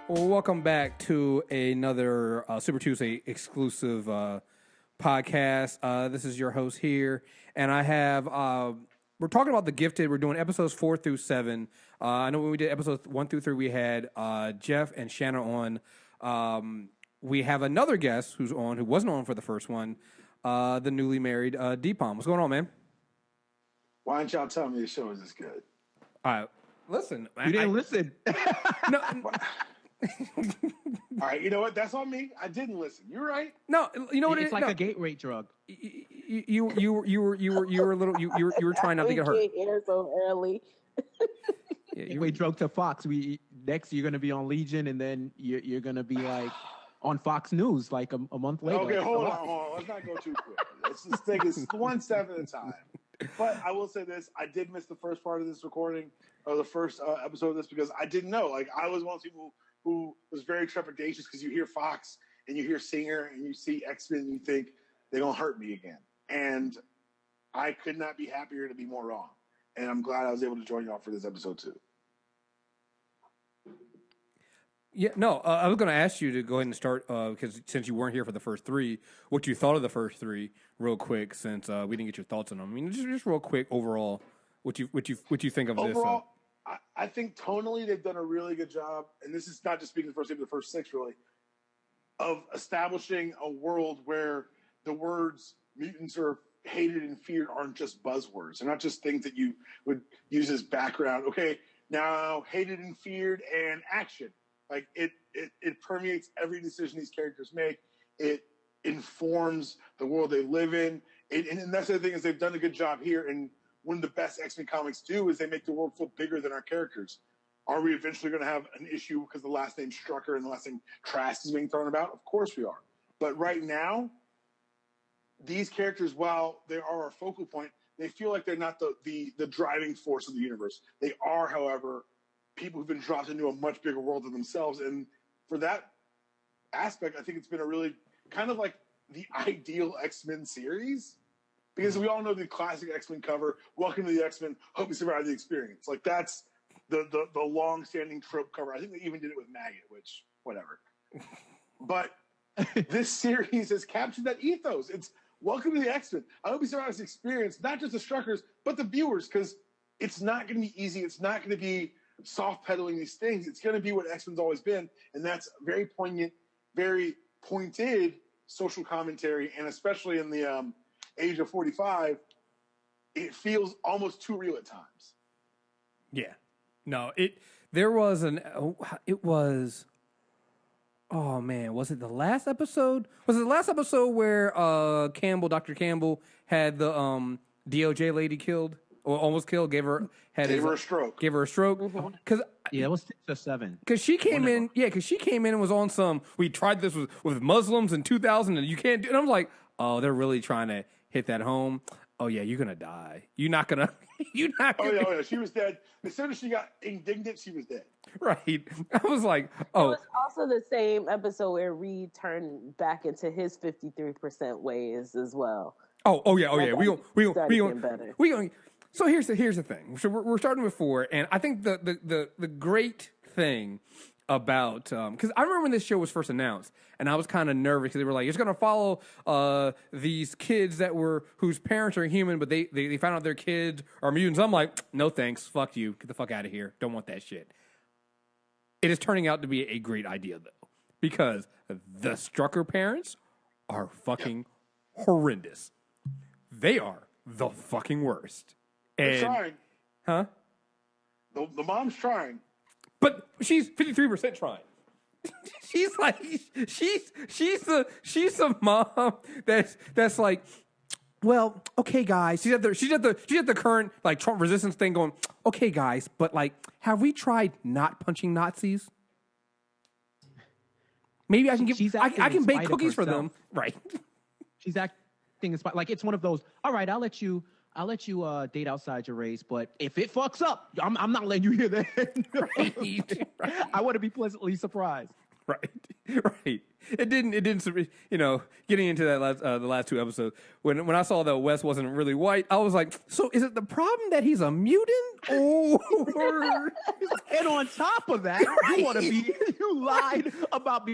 Well, welcome back to another Super Tuesday exclusive podcast. This is your host here, and I have we're talking about The Gifted. We're doing episodes 4 through 7. I know when we did episodes 1 through 3, we had Jeff and Shanna on. We have another guest who's on, who wasn't on for the first one, the newly married Deepam. What's going on, man? Why don't y'all tell me the show is this good? All right, listen. You didn't listen. No. All right, you know what? That's on me. I didn't listen. You're right. No, you know what? It's like a gateway drug. You were a little you were trying not to get hurt. We get here so early. Gateway drug to Fox. Next you're gonna be on Legion, and then you're gonna be like on Fox News like a month later. Okay, hold on. Let's not go too quick. Let's just take it one step at a time. But I will say this: I did miss the first part of this recording, or the first episode of this, because I didn't know. Like, I was one of those people who was very trepidatious because you hear Fox and you hear Singer and you see X-Men and you think they're gonna hurt me again. And I could not be happier to be more wrong. And I'm glad I was able to join y'all for this episode too. Yeah, no, I was going to ask you to go ahead and start because since you weren't here for the first 3, what you thought of the first 3, real quick, since we didn't get your thoughts on them. I mean, just real quick overall, what you think of overall, this? I think tonally they've done a really good job, and this is not just speaking the first 6 really, of establishing a world where the words mutants are hated and feared aren't just buzzwords. They're not just things that you would use as background. Okay, now hated and feared and action. Like, it permeates every decision these characters make. It informs the world they live in. And that's the other thing, is they've done a good job here. And one of the best X-Men comics do is they make the world feel bigger than our characters. Are we eventually going to have an issue because the last name Strucker and the last name Trask is being thrown about? Of course we are. But right now, these characters, while they are our focal point, they feel like they're not the driving force of the universe. They are, however, people who've been dropped into a much bigger world than themselves. And for that aspect, I think it's been a really kind of like the ideal X-Men series, because we all know the classic X-Men cover, welcome to the X-Men, hope you survive the experience. Like, that's the long-standing trope cover. I think they even did it with Maggot, which, whatever. But this series has captured that ethos. It's welcome to the X-Men. I hope you survive this experience, not just the Struckers, but the viewers, because it's not going to be easy. It's not going to be soft pedaling these things. It's going to be what X-Men's always been, and that's very poignant, very pointed social commentary, and especially in the age of 45, it feels almost too real at times. Yeah, no, oh man, was it the last episode? Was it the last episode where Doctor Campbell had the DOJ lady killed? Or almost killed, gave her a stroke. Gave her a stroke. Because it was 6 or 7. Because she came in, and was on some. We tried this with Muslims in 2000, and you can't do. And I'm like, oh, they're really trying to hit that home. Oh yeah, you're gonna die. You're not gonna. Oh yeah, she was dead. As soon as she got indignant, she was dead. Right. I was like, oh. It was also the same episode where Reed turned back into his 53% ways as well. Oh yeah. We going. So here's the thing. So we're starting with 4, and I think the great thing about because I remember when this show was first announced, and I was kind of nervous because they were like, it's going to follow these kids whose parents are human, but they found out their kids are mutants. I'm like, no thanks, fuck you, get the fuck out of here, don't want that shit. It is turning out to be a great idea though, because the Strucker parents are fucking horrendous. They are the fucking worst. They're trying. Huh? The mom's trying. But she's 53% trying. She's like she's the mom that's like, well, okay guys. She's at the current like Trump resistance thing going, okay guys, but like, have we tried not punching Nazis? Maybe I can bake cookies for them. Right. She's acting like it's one of those, all right, I'll let you date outside your race, but if it fucks up, I'm not letting you hear that. Right. I want to be pleasantly surprised. Right. Right. It didn't, getting into that the last two episodes, when I saw that Wes wasn't really white, I was like, so is it the problem that he's a mutant or? And on top of that, you lied about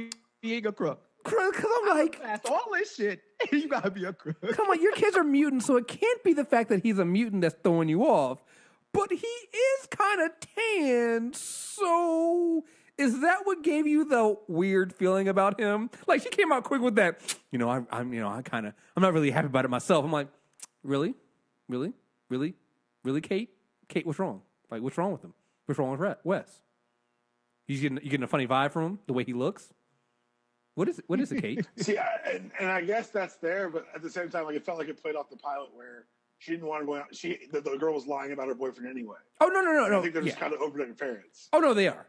being a crook. Because I'm like, that's all this shit. You gotta be a crook. Come on, your kids are mutants, so it can't be the fact that he's a mutant that's throwing you off. But he is kind of tan, so is that what gave you the weird feeling about him? Like, she came out quick with that. I'm not really happy about it myself. I'm like, really, Kate, what's wrong? Like, what's wrong with him? What's wrong with Wes? You getting a funny vibe from him, the way he looks. What is it, Kate? See, and I guess that's there, but at the same time, like, it felt like it played off the pilot where she didn't want to go out. The girl was lying about her boyfriend anyway. Oh no! I think they're just kind of overprotective parents. Oh no, they are.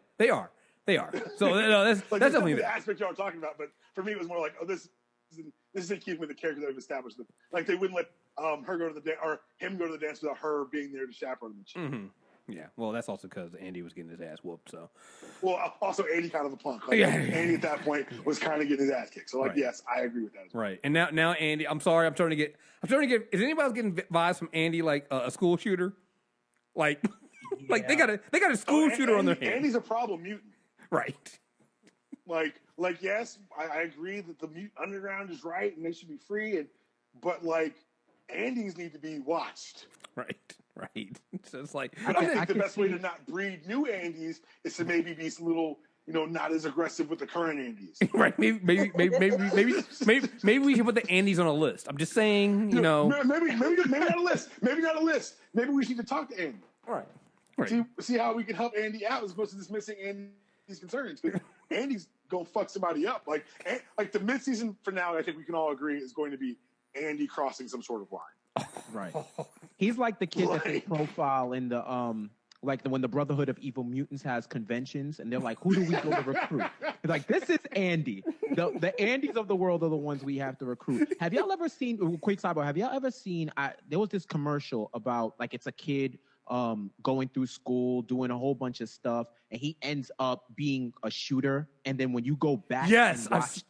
So no, that's like, definitely the aspect y'all are talking about. But for me, it was more like, oh, this isn't keeping with the character that we've established. Like, they wouldn't let her go to the dance or him go to the dance without her being there to chaperone the chick. Mm-hmm. Yeah, well, that's also because Andy was getting his ass whooped. So, well, also Andy kind of a punk. Like, Andy at that point was kind of getting his ass kicked. So, like, yes, I agree with that. As well. Right, and now Andy. I'm sorry, I'm starting to get. Is anybody else getting vibes from Andy like a school shooter? Like, like they got a school shooter on their hands. Andy's a problem mutant. Right. Like yes, I agree that the mutant underground is right and they should be free, but like Andy's need to be watched. Right. So it's like, I think the best way to not breed new Andys is to maybe be a little, not as aggressive with the current Andys. Right. Maybe we should put the Andys on a list. I'm just saying, Maybe not a list. Maybe not a list. Maybe we need to talk to Andy. Right. See how we can help Andy out as opposed to dismissing Andy's concerns. Because Andy's gonna fuck somebody up. Like the mid-season finale, I think we can all agree is going to be Andy crossing some sort of line. Right. He's like the kid that they profile in the when the Brotherhood of Evil Mutants has conventions and they're like, who do we go to recruit? It's like, this is Andy. The Andys of the world are the ones we have to recruit. Have y'all ever seen, quick sidebar, have y'all ever seen, there was this commercial about, like, it's a kid going through school, doing a whole bunch of stuff, and he ends up being a shooter. And then when you go back and watch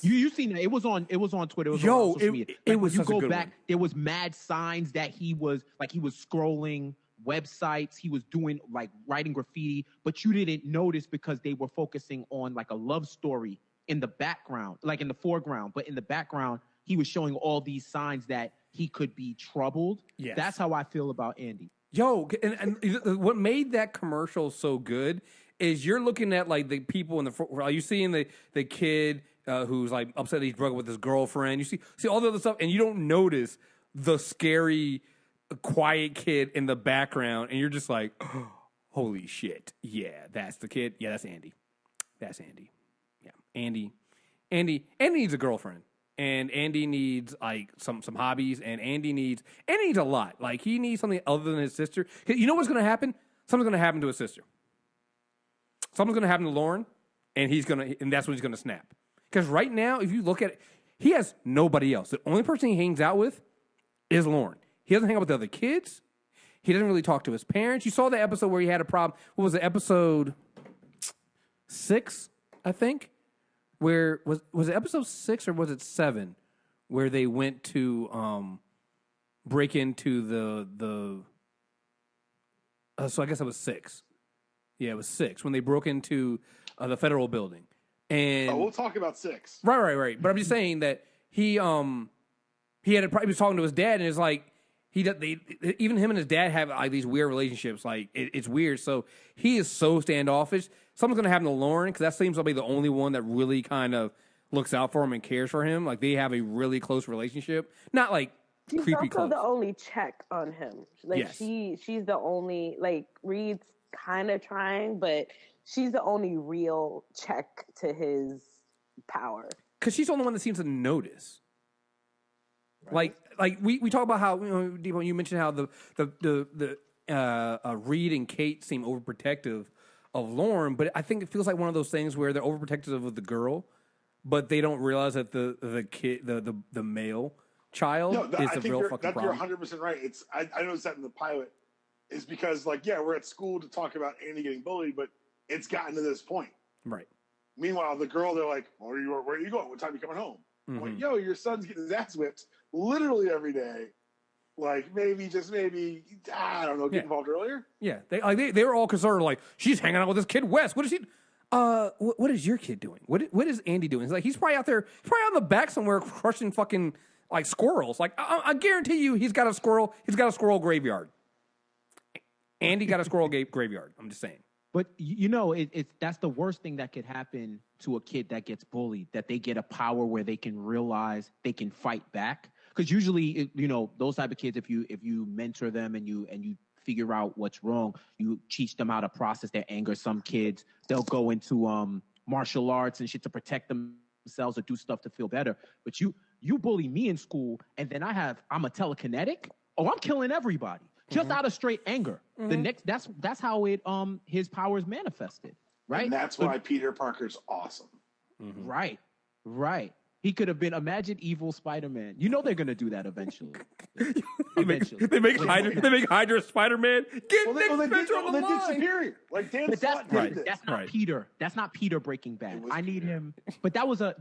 you've seen that. It was on Twitter. It was on social media. It was when you such a go good back, one. there was mad signs that he was scrolling websites, he was doing like writing graffiti, but you didn't notice because they were focusing on like a love story in the background, like in the foreground, but in the background, he was showing all these signs that he could be troubled. Yes. That's how I feel about Andy. Yo, and what made that commercial so good is you're looking at like the people in the. Are you seeing the kid who's like upset he's broken with his girlfriend? You see all the other stuff, and you don't notice the scary, quiet kid in the background, and you're just like, oh, holy shit! Yeah, that's the kid. Yeah, that's Andy. That's Andy. Yeah, Andy needs a girlfriend. And Andy needs like some hobbies, and Andy needs a lot. Like, he needs something other than his sister. You know what's going to happen? Something's going to happen to his sister. Something's going to happen to Lauren, and that's when he's going to snap. Because right now, if you look at it, he has nobody else. The only person he hangs out with is Lauren. He doesn't hang out with the other kids. He doesn't really talk to his parents. You saw the episode where he had a problem. What was it? Episode 6, I think. Where was it episode 6 or was it 7 where they went to break into the so I guess it was 6. Yeah, it was 6 when they broke into the federal building. And we'll talk about 6. Right. But I'm just saying that he was talking to his dad, and it's like even him and his dad have like these weird relationships. Like it's weird. So he is so standoffish. Something's going to happen to Lauren because that seems to be the only one that really kind of looks out for him and cares for him. Like, they have a really close relationship. Not like she's creepy also close. the only check on him. Like, yes. she's the only, like, Reed's kind of trying, but she's the only real check to his power. Because she's the only one that seems to notice. Right. Like we talk about how, Debo, you mentioned how the Reed and Kate seem overprotective of Lauren, but I think it feels like one of those things where they're overprotective of the girl, but they don't realize that the kid, the male child is a real fucking problem. You're 100% right. I noticed that in the pilot is because, like, yeah, we're at school to talk about Andy getting bullied, but it's gotten to this point. Right. Meanwhile, the girl, they're like, where are you going? What time are you coming home? I'm like, Mm-hmm. yo, your son's getting his ass whipped literally every day. Like, maybe, I don't know, get involved earlier. Yeah, they were all concerned. Like, she's hanging out with this kid Wes. What is he? What is your kid doing? What is Andy doing? He's like, he's probably out there, he's probably on the back somewhere crushing fucking like squirrels. Like, I guarantee you, he's got a squirrel. He's got a squirrel graveyard. Andy got a squirrel graveyard. I'm just saying. But you know, that's the worst thing that could happen to a kid that gets bullied, that they get a power where they can realize they can fight back. Because usually, you know, those type of kids, if you mentor them and you figure out what's wrong, you teach them how to process their anger. Some kids, they'll go into martial arts and shit to protect themselves or do stuff to feel better. But you bully me in school, and then I'm a telekinetic. Oh, I'm killing everybody just out of straight anger. The next, that's how it his powers manifested, right? And that's why Peter Parker's awesome. Right. He could have been, imagine evil Spider-Man. You know they're gonna do that eventually. They make Hydra Spider-Man. Get Nick Spencer on the they did line. Superior. Like Dan Slott did this. That's not Peter. That's not Peter Breaking Bad. I need him. But that was a.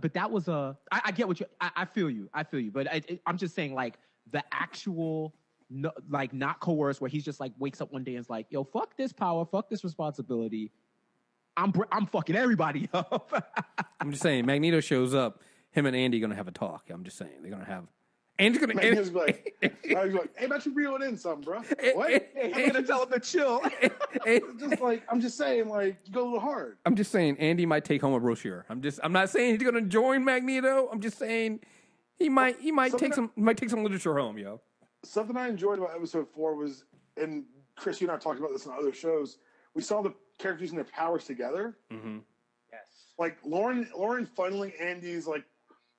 I get what you. I feel you. But I'm just saying, like, the actual, no, like, not coerced, where he's just like wakes up one day and is like, yo, fuck this power, fuck this responsibility. I'm fucking everybody up. I'm just saying, Magneto shows up. Him and Andy gonna have a talk. I'm just saying they're gonna have. Andy's gonna. He's like, hey, about you reeling in some, bro. What? I'm gonna tell him to chill. Just like, I'm just saying, like, you go a little hard. I'm just saying, Andy might take home a brochure. I'm not saying he's gonna join Magneto. I'm just saying he might take some literature home, yo. Something I enjoyed about episode 4 was, and Kriss, you and I talked about this in other shows. We saw the characters and their powers together. Mm-hmm. Yes. Like Lauren funneling Andy's like.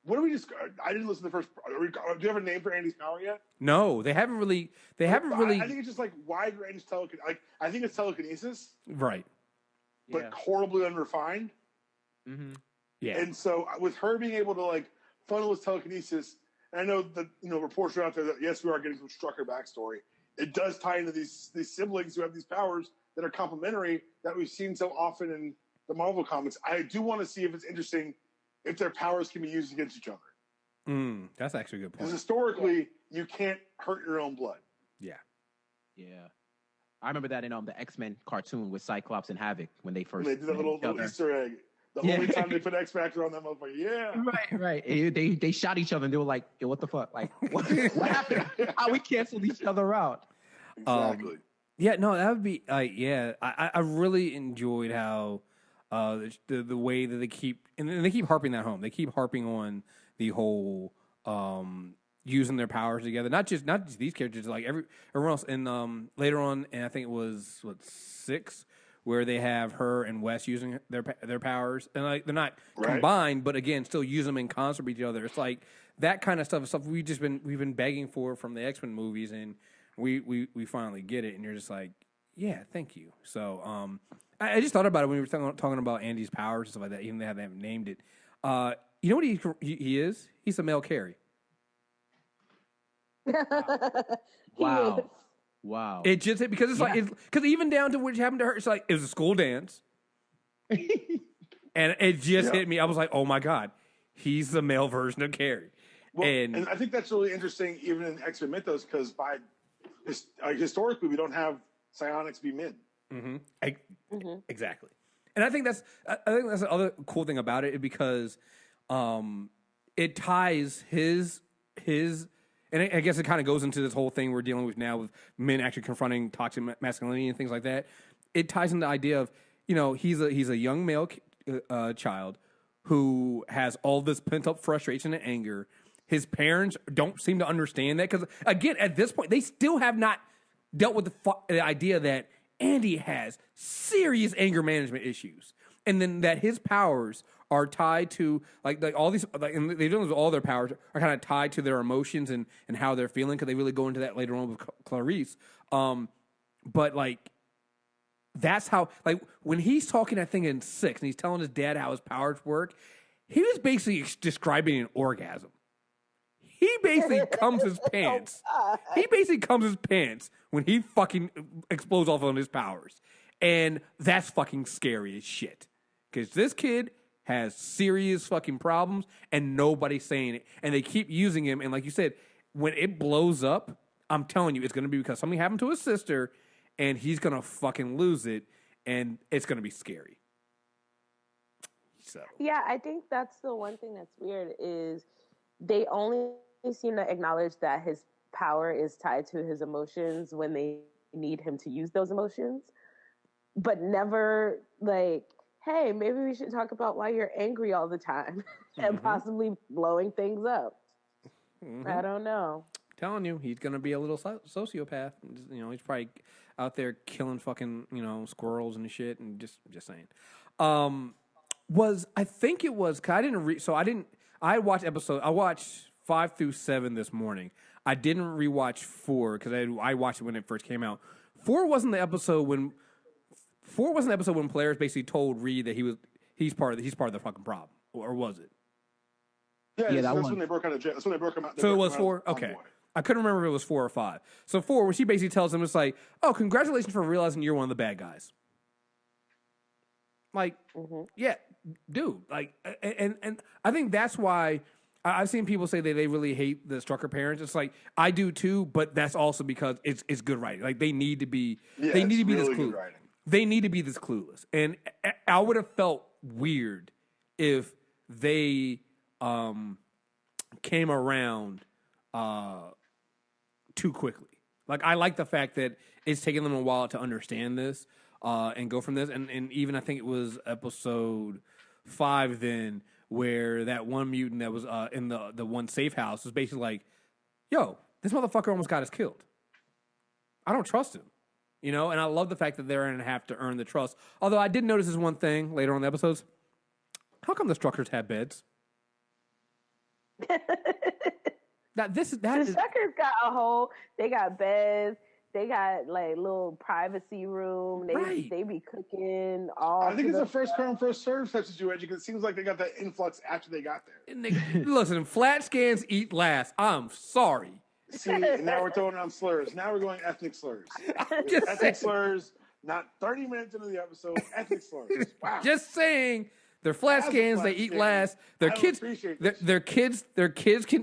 What do we just? I didn't listen to the first. Do you have a name for Andy's power yet? No, they haven't really. I think it's just like wide range telekinesis. Like, I think it's telekinesis, Right. but horribly unrefined. Mm-hmm. Yeah. And so with her being able to like funnel his telekinesis, and I know that reports are out there that yes, we are getting some Strucker backstory. It does tie into these siblings who have these powers that are complementary that we've seen so often in the Marvel comics. I do want to see if it's interesting. If their powers can be used against each other. That's actually a good point. Because historically, you can't hurt your own blood. Yeah. I remember that in the X-Men cartoon with Cyclops and Havoc when they first. They did a little Easter egg. The only time they put X Factor on that motherfucker. Yeah. Right. They shot each other and they were like, yo, what the fuck? Like, what happened? How we canceled each other out? Exactly. Yeah, no, that would be, I really enjoyed how the way that they keep, and they keep harping that home. They keep harping on the whole using their powers together. Not just these characters, like everyone else. And later on, and I think it was 6, where they have her and Wes using their powers, and like they're not combined, but again, still use them in concert with each other. It's like that kind of stuff is stuff we've been begging for from the X-Men movies, and we finally get it. And you're just like, yeah, thank you. So I just thought about it when we were talking about Andy's powers and stuff like that, even though they haven't named it. You know what he is? He's a male Carrie. Wow. It just because it's like because even down to what happened to her, it's like it was a school dance, and it just hit me. I was like, oh my god, he's the male version of Carrie. Well, and I think that's really interesting, even in X-Men mythos, because historically we don't have psionics be men. Mm-hmm. Exactly, and I think that's the other cool thing about it because it ties his. And I guess it kind of goes into this whole thing we're dealing with now with men actually confronting toxic masculinity and things like that. It ties into the idea of, he's a young male child who has all this pent up frustration and anger. His parents don't seem to understand that because, again, at this point, they still have not dealt with the idea that Andy has serious anger management issues. And then that his powers are tied to like all these, and they don't. All their powers are kind of tied to their emotions and how they're feeling because they really go into that later on with Clarice. But like that's how when he's talking, I think in 6, and he's telling his dad how his powers work. He was basically describing an orgasm. He basically comes his pants. He basically comes his pants when he fucking explodes off on his powers, and that's fucking scary as shit. Because this kid has serious fucking problems and nobody's saying it. And they keep using him. And like you said, when it blows up, I'm telling you, it's going to be because something happened to his sister and he's going to fucking lose it. And it's going to be scary. So. Yeah, I think that's the one thing that's weird is they only seem to acknowledge that his power is tied to his emotions when they need him to use those emotions, but never like, hey, maybe we should talk about why you're angry all the time and possibly blowing things up. I don't know. I'm telling you, he's going to be a little sociopath. You know, he's probably out there killing fucking, you know, squirrels and shit and just saying. I think it was, cause I watched 5 through 7 this morning. I didn't rewatch 4 because I watched it when it first came out. 4 wasn't the episode when Clarice basically told Reed that he's part of the fucking problem, or was it? Yeah, that's when they broke out of jail. That's when they broke him out. So it was 4? Okay. I couldn't remember if it was 4 or 5. So 4, where she basically tells him, it's like, oh, congratulations for realizing you're one of the bad guys. Like, yeah, dude. Like, and I think that's why I've seen people say that they really hate the Strucker parents. It's like, I do too, but that's also because it's good writing. Like, they need to be this clueless. They need to be this clueless. And I would have felt weird if they came around too quickly. Like, I like the fact that it's taking them a while to understand this and go from this. And even I think it was episode 5 then where that one mutant that was in the one safe house was basically like, yo, this motherfucker almost got us killed. I don't trust him. You know, and I love the fact that they're going to have to earn the trust. Although I did notice this one thing later on in the episodes. How come the Struckers have beds? The Struckers got they got beds. They got like little privacy room. They be cooking all. I think it's a first come first serve type situation because it seems like they got that influx after they got there. Listen, flat scans eat last. I'm sorry. See, and now we're throwing on slurs. Now we're going ethnic slurs. Ethnic slurs. Not 30 minutes into the episode. Ethnic slurs. Wow. Just saying. They're flat scans. They eat last. Their kids can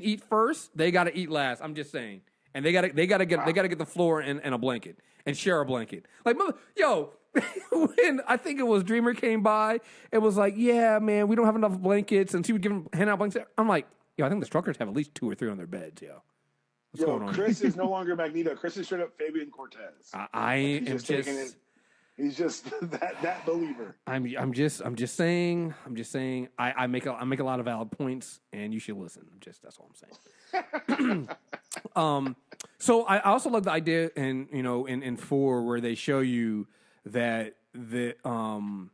eat first. They got to eat last. I'm just saying. And they got to get the floor and a blanket and share a blanket. Like, when I think it was Dreamer came by, it was like, yeah, man, we don't have enough blankets, and she would hand out blankets. I'm like, I think the Struckers have at least 2 or 3 on their beds, yo. What's going on? Kriss is no longer Magneto. Kriss is straight up Fabian Cortez. He's just that believer. I'm just saying. I make a lot of valid points, and you should listen. That's all I'm saying. So I also love the idea, in 4 where they show you that and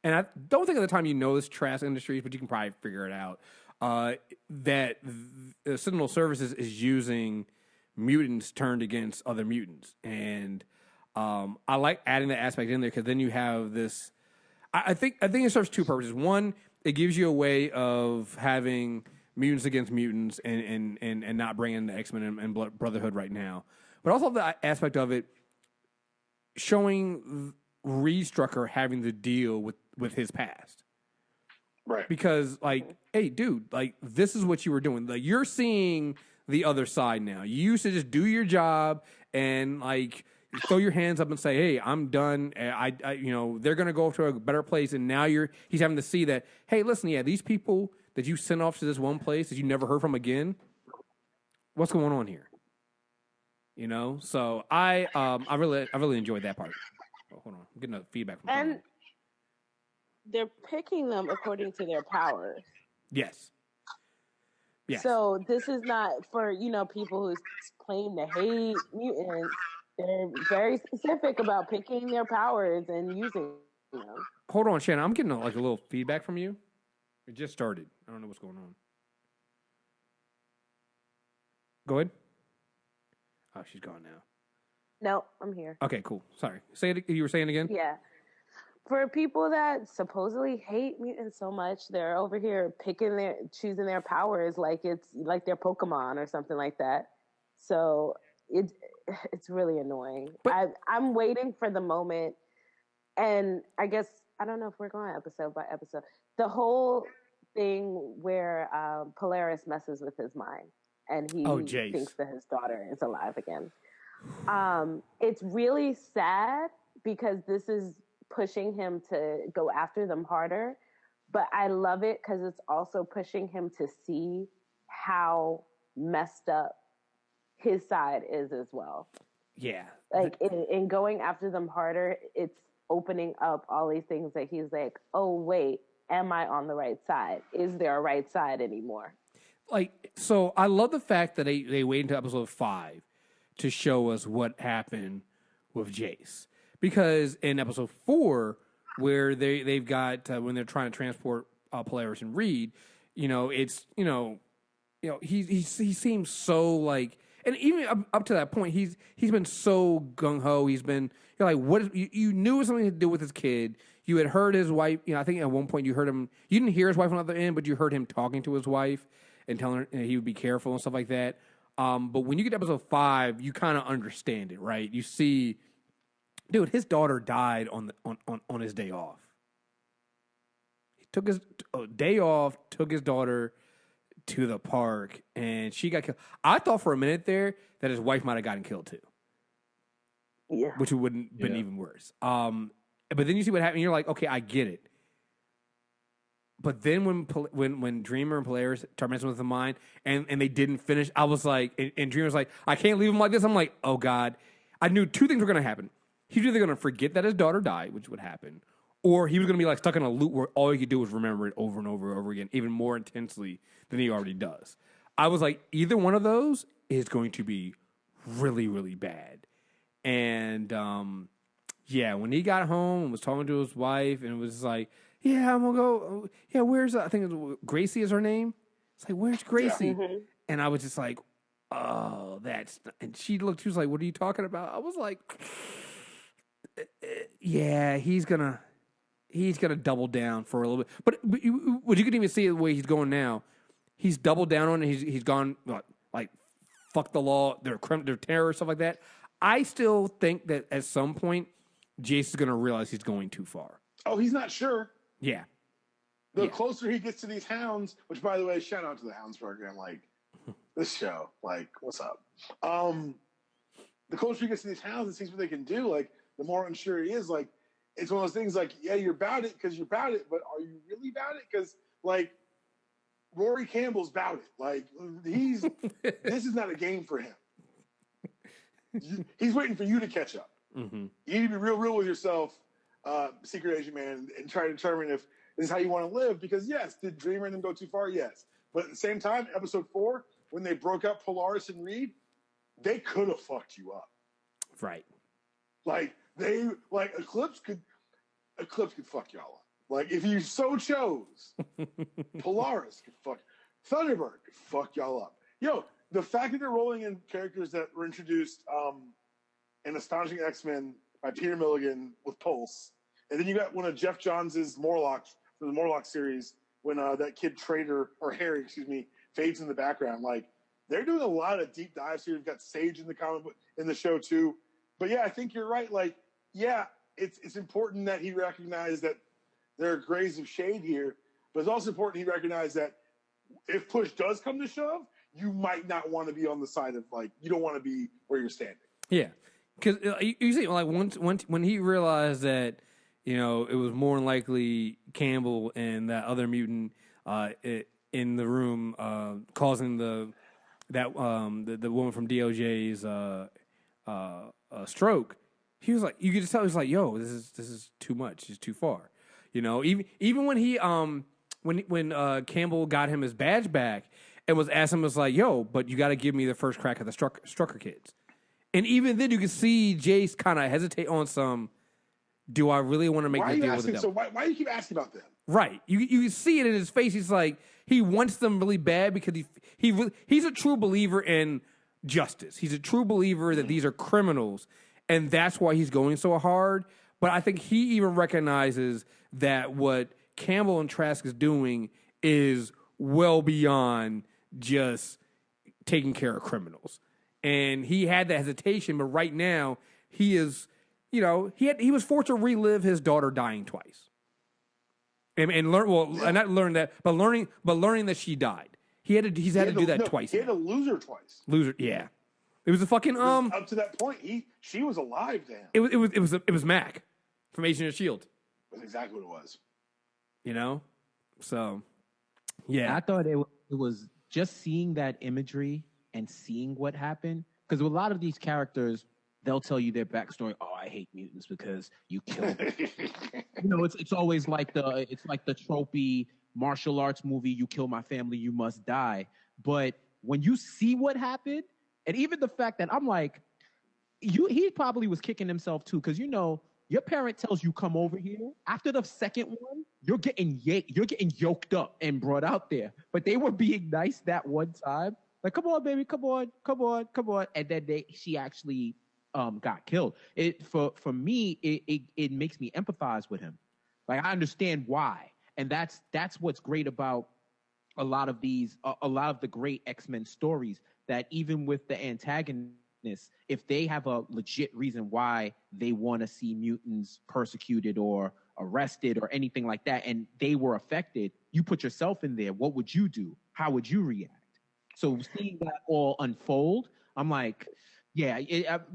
I don't think at the time you know this Trash Industries, but you can probably figure it out. That the Sentinel Services is using mutants turned against other mutants, and I like adding that aspect in there because then you have this. I think it serves 2 purposes. One, it gives you a way of having mutants against mutants and not bringing the X-Men and Brotherhood right now, but also the aspect of it showing Reed Strucker having to deal with his past. Right. Because, like, hey, dude, like, this is what you were doing. Like, you're seeing the other side now. You used to just do your job and, like, throw your hands up and say, hey, I'm done. They're going to go to a better place. And now he's having to see that, hey, listen, yeah, these people that you sent off to this one place that you never heard from again, what's going on here? You know? So I really enjoyed that part. Oh, hold on. I'm getting feedback from someone. They're picking them according to their powers. Yes. So this is not for, people who claim to hate mutants. They're very specific about picking their powers and using them. Hold on, Shannon. I'm getting a little feedback from you. It just started. I don't know what's going on. Go ahead. Oh, she's gone now. No, I'm here. Okay, cool. Sorry. Say it. You were saying again? Yeah. For people that supposedly hate mutants so much, they're over here choosing their powers like it's like their Pokemon or something like that. So it's really annoying. I'm waiting for the moment, and I guess I don't know if we're going episode by episode. The whole thing where Polaris messes with his mind and he Jace. thinks that his daughter is alive again. It's really sad because this is pushing him to go after them harder. But I love it because it's also pushing him to see how messed up his side is as well. Yeah. Like in going after them harder, it's opening up all these things that he's like, oh, wait, am I on the right side? Is there a right side anymore? Like, so I love the fact that they wait until episode 5 to show us what happened with Jace. Because in episode 4, where they've got, when they're trying to transport Polaris and Reed, it's, he seems so like, and even up to that point, he's been so gung-ho. He's been, you're like, what, you knew it was something to do with his kid. You had heard his wife, I think at one point you heard him, you didn't hear his wife on the other end, but you heard him talking to his wife and telling her he would be careful and stuff like that. But when you get to episode 5, you kind of understand it, right? You see, dude, his daughter died on his day off. He took his day off, took his daughter to the park, and she got killed. I thought for a minute there that his wife might have gotten killed too. Yeah. Which would have been even worse. But then you see what happened, and you're like, okay, I get it. But then when Dreamer and Polaris start messing with the mind, and they didn't finish, I was like, and Dreamer's like, I can't leave him like this. I'm like, oh God. I knew 2 things were going to happen. He was either going to forget that his daughter died, which would happen, or he was going to be like stuck in a loop where all he could do was remember it over and over and over again, even more intensely than he already does. I was like, either one of those is going to be really, really bad. And yeah, when he got home and was talking to his wife and was like, yeah, I'm going to go. Yeah, where's, I think it was, Gracie is her name. It's like, where's Gracie? Yeah. Mm-hmm. And I was just like, oh, and she was like, what are you talking about? I was like, yeah, he's gonna double down for a little bit. But you can even see the way he's going now. He's doubled down on it. He's gone like fuck the law. They're terror, stuff like that. I still think that at some point, Jace is gonna realize he's going too far. Oh, he's not sure. Yeah. The closer he gets to these hounds, which by the way, shout out to the Hounds program, like this show, like what's up? The closer he gets to these hounds and sees what they can do, like the more unsure he is. Like it's one of those things. Like yeah, you're about it because you're about it, but are you really about it? Because like Rory Campbell's about it. Like this is not a game for him. He's waiting for you to catch up. Mm-hmm. You need to be real with yourself, secret agent man, and try to determine if this is how you want to live. Because yes, did Dreamer and them go too far? Yes, but at the same time, episode 4, when they broke up Polaris and Reed, they could have fucked you up. Right. Like Eclipse could fuck y'all up. Like if you so chose, Polaris could fuck, Thunderbird could fuck y'all up. Yo, the fact that they're rolling in characters that were introduced in Astonishing X-Men by Peter Milligan with Pulse, and then you got one of Jeff Johns' Morlocks from the Morlock series when that kid Trader or Harry, fades in the background. Like they're doing a lot of deep dives here. You've got Sage in the comic book, in the show too. But yeah, I think you're right. Like, yeah, it's important that he recognized that there are grays of shade here, but it's also important he recognized that if push does come to shove, you might not want to be on the side of like you don't want to be where you're standing. Yeah, because you see, like once when he realized that it was more than likely Campbell and that other mutant in the room causing the woman from DOJ's stroke. He was like, you could just tell he was like, yo, this is too much. It's too far. Even when he when Campbell got him his badge back and was asking him, was like, yo, but you got to give me the first crack at the Strucker kids. And even then, you could see Jace kind of hesitate on some. Do I really want to make this deal with the devil? So why do you keep asking about them? Right. You see it in his face. He's like, he wants them really bad because he's a true believer in justice. He's a true believer that these are criminals, and that's why he's going so hard. But I think he even recognizes that what Campbell and Trask is doing is well beyond just taking care of criminals. And he had that hesitation, but right now he is, he was forced to relive his daughter dying twice. and learn and not learn that, but learning that she died. He's had to do that twice. He had to lose her twice. Yeah. It was a fucking up to that point, she was alive then. It was Mac from Agent of Shield. That's exactly what it was. You know, so yeah. I thought it was just seeing that imagery and seeing what happened, because with a lot of these characters, they'll tell you their backstory. Oh, I hate mutants because you killed them. It's always like the tropey martial arts movie. You kill my family, you must die. But when you see what happened, and even the fact that I'm like, he probably was kicking himself too, because your parent tells you come over here. After the second one, you're getting yoked up and brought out there. But they were being nice that one time. Like, come on, baby, come on. And then she actually got killed. For me, it makes me empathize with him. Like, I understand why. And that's what's great about a lot of the great X-Men stories, that even with the antagonists, if they have a legit reason why they want to see mutants persecuted or arrested or anything like that, and they were affected, you put yourself in there. What would you do? How would you react? So seeing that all unfold, I'm like, yeah.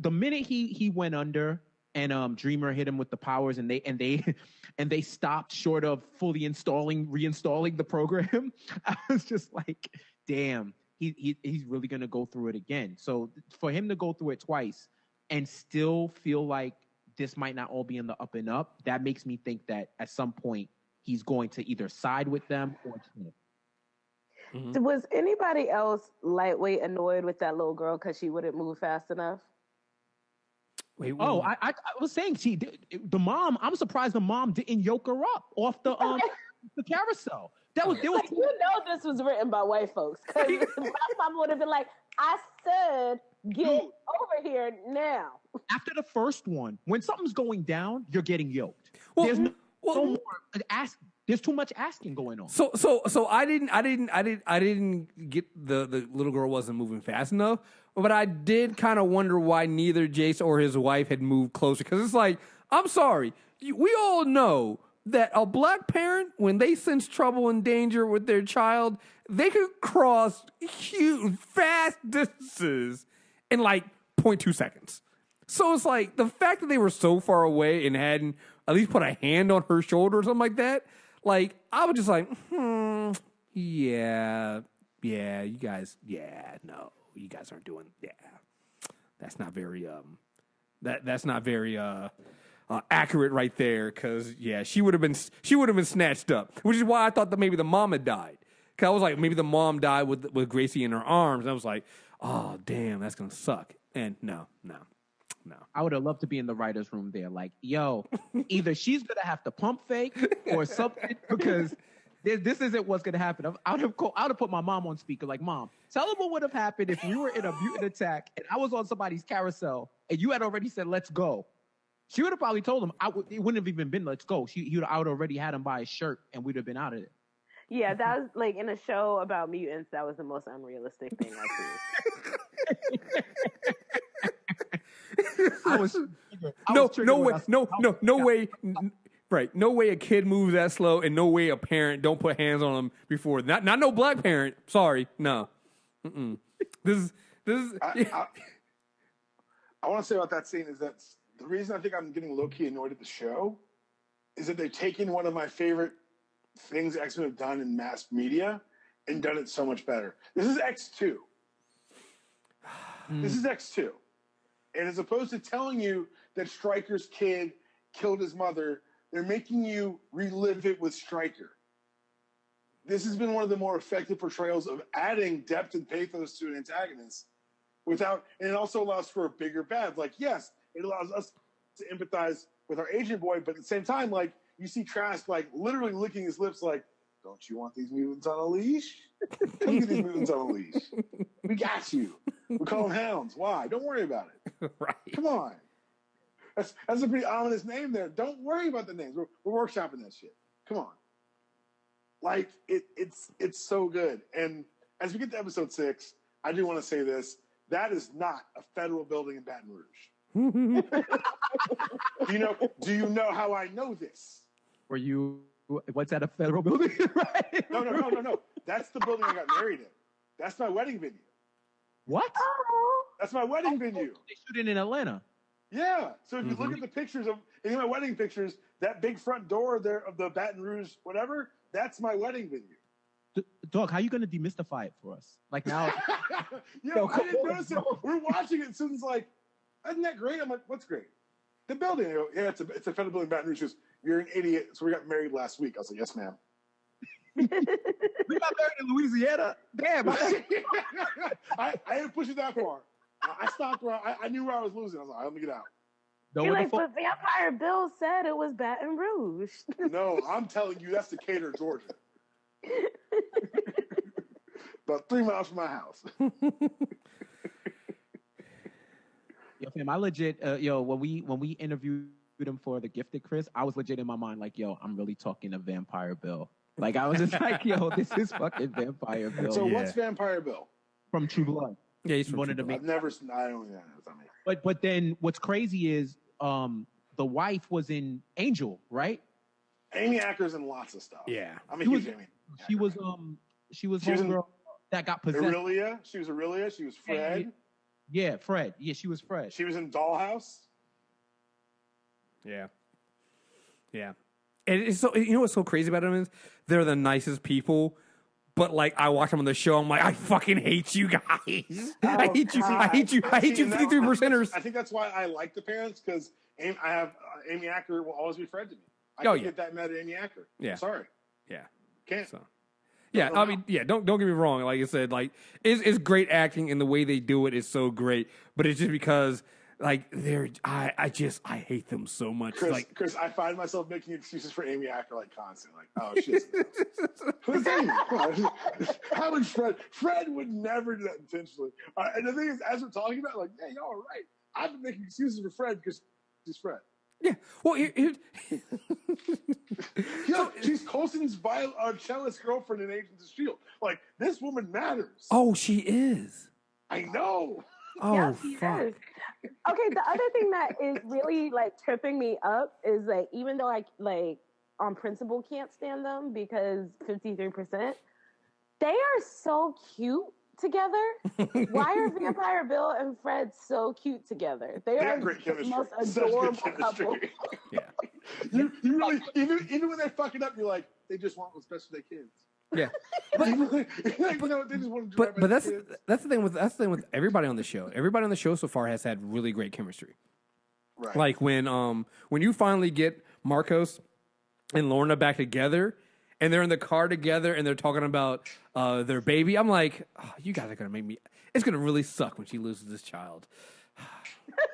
The minute he went under and Dreamer hit him with the powers, and they stopped short of fully reinstalling the program, I was just like, damn. He's really going to go through it again. So for him to go through it twice and still feel like this might not all be in the up and up, that makes me think that at some point he's going to either side with them or flip. Mm-hmm. Was anybody else lightweight annoyed with that little girl because she wouldn't move fast enough? Wait, I was saying the mom. I'm surprised the mom didn't yoke her up off the carousel. There was this was written by white folks, because my mom would have been like, I said, get over here now. After the first one, when something's going down, you're getting yoked. Well, there's no more asking. There's too much asking going on. So I didn't get the little girl wasn't moving fast enough, but I did kind of wonder why neither Jace or his wife had moved closer, because it's like, I'm sorry, we all know that a black parent, when they sense trouble and danger with their child, they could cross huge, fast distances in like 0.2 seconds. So it's like, the fact that they were so far away and hadn't at least put a hand on her shoulder or something like that, like, I was just like, yeah, you guys, no, you guys aren't doing, that's not very, that's not very, accurate right there, because she would have been snatched up, which is why I thought that maybe the mom had died, because I was like, maybe the mom died with Gracie in her arms, and I was like, oh damn, that's gonna suck. And no. I would have loved to be in the writer's room there, like, yo, either she's gonna have to pump fake or something, because this isn't what's gonna happen. I would have put my mom on speaker, like, Mom, tell them what would have happened if we were in a mutant attack and I was on somebody's carousel and you had already said let's go. She would have probably told him. It wouldn't have even been let's go. I would already had him by his shirt, and we'd have been out of there. Yeah, that was like, in a show about mutants, that was the most unrealistic thing I've seen. No way. Right, no way a kid moves that slow, and no way a parent don't put hands on them before. Not no black parent. Sorry, no. This is. I want to say about that scene is that the reason I think I'm getting low-key annoyed at the show is that they've taken one of my favorite things X-Men have done in mass media and done it so much better. This is X2. This is X2. And as opposed to telling you that Stryker's kid killed his mother, they're making you relive it with Stryker. This has been one of the more effective portrayals of adding depth and pathos to an antagonist and it also allows for a bigger bad. Like, yes, it allows us to empathize with our agent boy, but at the same time, like, you see Trask, like, literally licking his lips like, don't you want these mutants on a leash? Come get these mutants on a leash. We got you. We call them hounds. Why? Don't worry about it. Right. Come on. That's a pretty ominous name there. Don't worry about the names. We're workshopping that shit. Come on. Like, it's so good. And as we get to episode 6, I do want to say this. That is not a federal building in Baton Rouge. Do you know how I know this? Were you What's at a federal building? Right? No. That's the building I got married in. That's my wedding venue. What? That's my wedding venue. They shoot it in Atlanta. Yeah. So if you look at the pictures of any of my wedding pictures, that big front door there of the Baton Rouge, whatever, that's my wedding venue. Dog, how you going to demystify it for us? Like now. Yo, I didn't notice it. We're watching it. Susan's like, isn't that great? I'm like, what's great? The building. I go, yeah, it's a federal building in Baton Rouge. She goes, you're an idiot. So we got married last week. I was like, yes, ma'am. We got married in Louisiana. Damn. I didn't push it that far. I stopped where I knew where I was losing. I was like, let me get out. You're like, but Vampire Bill said it was Baton Rouge. No, I'm telling you, that's Decatur, Georgia. About 3 miles from my house. Yo, fam, I legit, when we interviewed him for The Gifted Kriss, I was legit in my mind like, yo, I'm really talking to Vampire Bill. Like, I was just like, yo, this is fucking Vampire Bill. So what's Vampire Bill? From True Blood. Yeah, he's from wanted True to Blood. make. I don't know. But then what's crazy is the wife was in Angel, right? Amy Acker's in lots of stuff. Yeah. I'm a huge Amy. She was homegirl that got possessed. Aurelia. She was Aurelia. She was Fred. Yeah, Fred. Yeah, she was Fred. She was in Dollhouse. Yeah. Yeah. And it's so, you know what's so crazy about them is they're the nicest people, but like I watch them on the show, I'm like, I fucking hate you guys. I hate you. I hate you. I hate you 53%ers. I think that's why I like the parents, because I have Amy Acker will always be Fred to me. I can't get that mad at Amy Acker. Yeah. I'm sorry. Yeah. Can't. So. Yeah, I mean, yeah. Don't get me wrong. Like I said, like it's great acting, and the way they do it is so great. But it's just because, like, I hate them so much. Kriss, I find myself making excuses for Amy Acker like constantly. Like, oh, she's who's Amy? How would Fred would never do that intentionally. And the thing is, as we're talking about, like, yeah, y'all are right. I've been making excuses for Fred because he's Fred. Yeah. Well, she's Coulson's cellist girlfriend in Agents of S.H.I.E.L.D. Like, this woman matters. Oh, she is. I know. Oh, yeah, fuck. Is. Okay, the other thing that is really, like, tripping me up is, like, even though I, like, on principle can't stand them because 53%, they are so cute together. Why are Vampire Bill and Fred so cute together? They are great the most adorable couple. Yeah. You really, even when they're fucking up, you're like, they just want what's best for their kids. Yeah. They just want to do But that's the thing with everybody on the show. Everybody on the show so far has had really great chemistry. Right. Like when you finally get Marcos and Lorna back together, and they're in the car together, and they're talking about their baby. I'm like, oh, you guys are gonna make me. It's gonna really suck when she loses this child.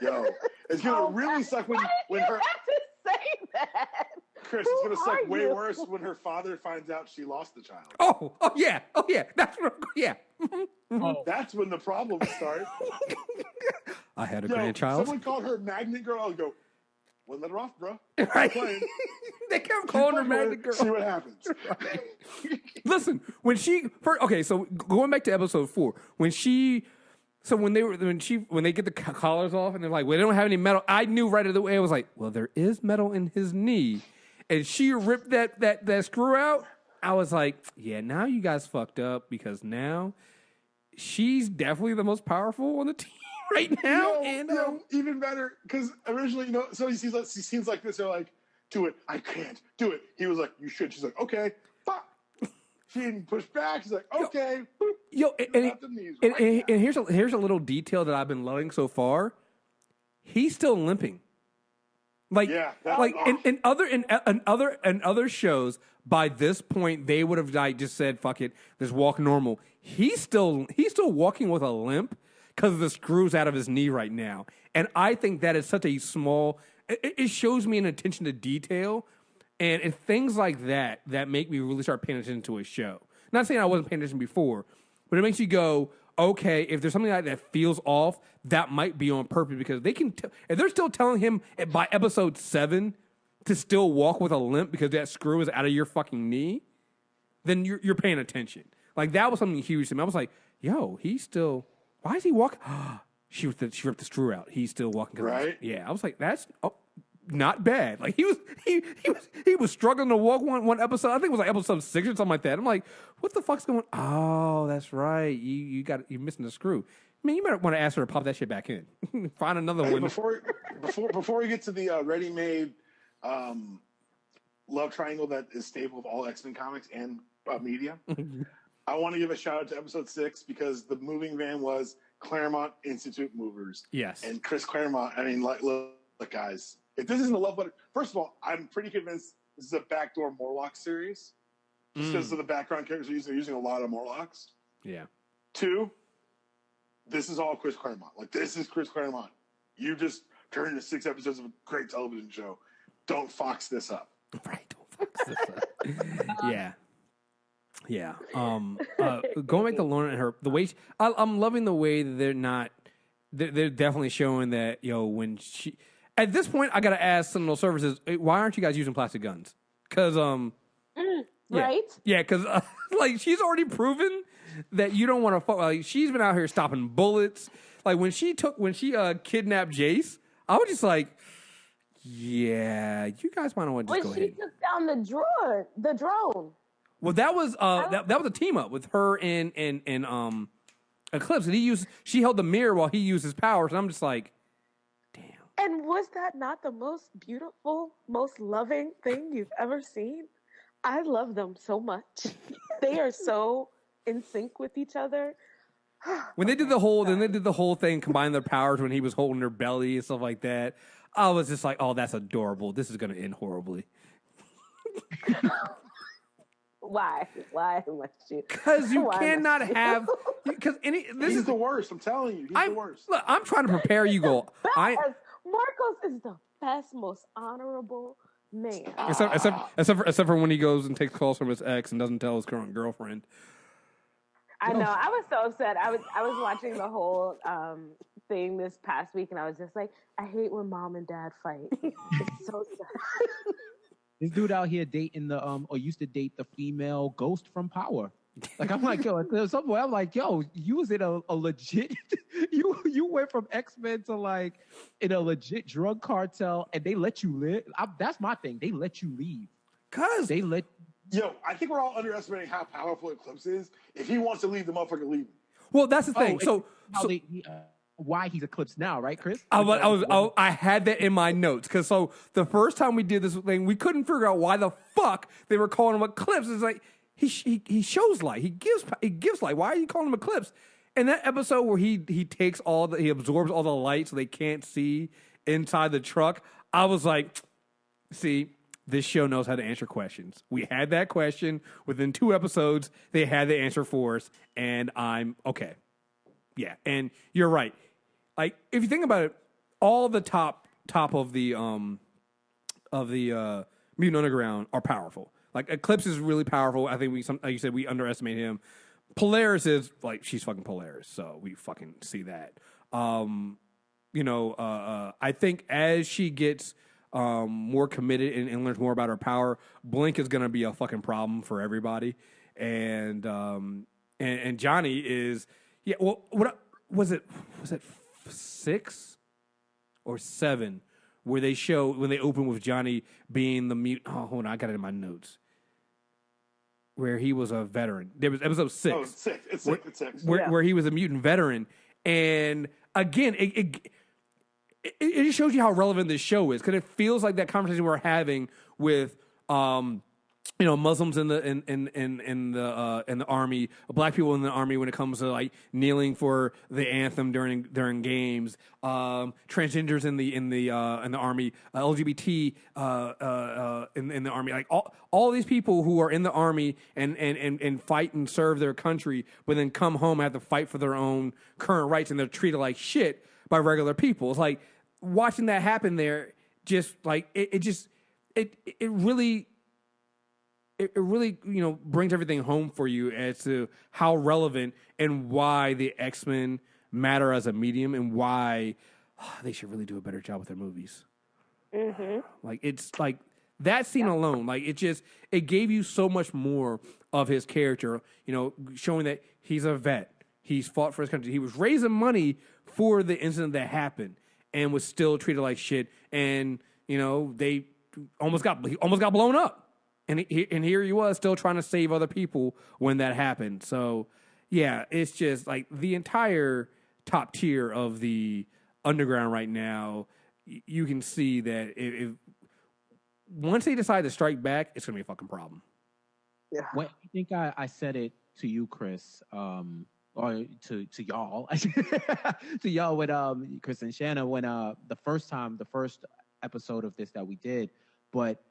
Yo, it's gonna really suck when her. Have to say that. Kriss, it's gonna suck way worse when her father finds out she lost the child. Oh yeah. That's what. Yeah. That's when the problems start. I had a grandchild. Someone called her Magnet Girl. I'll go. Wouldn't let her off, bro. Right? They kept calling her Magnet Girl. See what happens. Right. Listen, so going back to episode 4, when they get the collars off and they're like, well, they don't have any metal. I knew right away. I was like, well, there is metal in his knee, and she ripped that screw out. I was like, yeah, now you guys fucked up because now she's definitely the most powerful on the team right now. Even better, because originally, so he seems like this. They're like, do it. I can't do it. He was like, you should. She's like, okay, fuck. She didn't push back. She's like, okay. And here's a little detail that I've been loving so far. He's still limping. Like, in other shows, by this point they would have just said, "Fuck it, just walk normal." He's still walking with a limp because of the screws out of his knee right now, and I think that is such a small. It shows me an attention to detail, and things like that make me really start paying attention to a show. Not saying I wasn't paying attention before, but it makes you go, okay, if there's something like that feels off, that might be on purpose because they can. If they're still telling him by episode 7 to still walk with a limp because that screw is out of your fucking knee, then you're paying attention. Like that was something huge to me. I was like, yo, he's still. Why is he walking? She ripped the screw out. He's still walking. Right? Yeah, I was like, that's. Oh, not bad. Like he was struggling to walk one episode. I think it was like episode 6 or something like that. I'm like, what the fuck's going? Oh, that's right. You're missing the screw. I mean, you might want to ask her to pop that shit back in. Find another one. Before we get to the ready-made love triangle that is staple of all X-Men comics and media, I want to give a shout out to episode 6 because the moving van was Claremont Institute Movers. Yes. And Chris Claremont. I mean, look, guys. If this isn't a love letter, first of all, I'm pretty convinced this is a backdoor Morlock series. Just because of the background characters they're using a lot of Morlocks. Yeah. 2, this is all Chris Claremont. Like, this is Chris Claremont. You just turned into 6 episodes of a great television show. Don't fox this up. Right. Don't fox this up. Yeah. Yeah. Going back to Lorna and her, the way I'm loving the way that they're definitely showing that, when she, at this point, I got to ask Sentinel Services, why aren't you guys using plastic guns? Because, right? Yeah, because, like, she's already proven that you don't want to fuck. Like, she's been out here stopping bullets. Like, when she kidnapped Jace, I was just like, yeah, you guys might want to just go ahead. When she took down the drone. Well, that was that was a team up with her and Eclipse, and she held the mirror while he used his powers, and I'm just like, damn. And was that not the most beautiful, most loving thing you've ever seen? I love them so much. They are so in sync with each other. When they did the whole thing, combine their powers when he was holding her belly and stuff like that, I was just like, oh, that's adorable. This is going to end horribly. Why must you? Because you cannot have. Because He's the worst. I'm telling you, he's the worst. Look, I'm trying to prepare you. Marcos is the best, most honorable man. Except for when he goes and takes calls from his ex and doesn't tell his current girlfriend. I know. I was so upset. I was watching the whole thing this past week, and I was just like, I hate when mom and dad fight. It's so sad. This dude out here dating or used to date the female ghost from Power. Like, I'm like, yo, there's something I'm like, yo, you was in a legit, you went from X-Men to like in a legit drug cartel, and they let you live. That's my thing. They let you leave. Yo, I think we're all underestimating how powerful Eclipse is. If he wants to leave, the motherfucker leave him. Well, that's the thing. Why he's Eclipse now, right, Chris? I had that in my notes because the first time we did this thing, we couldn't figure out why the fuck they were calling him Eclipse. It's like he shows light, he gives light. Why are you calling him Eclipse? And that episode where he takes he absorbs all the light so they can't see inside the truck. I was like, see, this show knows how to answer questions. We had that question within 2 episodes. They had the answer for us, and I'm okay. Yeah, and you're right. Like, if you think about it, all the top of the Mutant Underground are powerful. Like, Eclipse is really powerful. I think like you said, we underestimate him. Polaris is like, she's fucking Polaris, so we fucking see that. I think as she gets more committed and learns more about her power, Blink is gonna be a fucking problem for everybody. And Johnny is. Yeah, well, what was it? Was it 6 or 7 where they show when they open with Johnny being the mutant? Oh, hold on, I got it in my notes. Where he was a veteran. There was episode 6. Oh, 6. It's 6. Where he was a mutant veteran, and again, it just shows you how relevant this show is because it feels like that conversation we're having with. Muslims in the army, black people in the army when it comes to like kneeling for the anthem during games, transgenders in the army, LGBT in the army, like all these people who are in the army and fight and serve their country, but then come home and have to fight for their own current rights, and they're treated like shit by regular people. It's like watching that happen there, just like it really. It really, brings everything home for you as to how relevant and why the X-Men matter as a medium and why they should really do a better job with their movies. Mm-hmm. Like, it's like that scene alone, like it gave you so much more of his character, showing that he's a vet. He's fought for his country. He was raising money for the incident that happened and was still treated like shit. And, they almost got blown up. And here he was still trying to save other people when that happened. So, yeah, it's just like the entire top tier of the underground right now. You can see that if once they decide to strike back, it's going to be a fucking problem. Yeah. Well, I think I said it to you, Kriss, or to y'all, to y'all with Kriss and Shanna when the first episode of this that we did, but.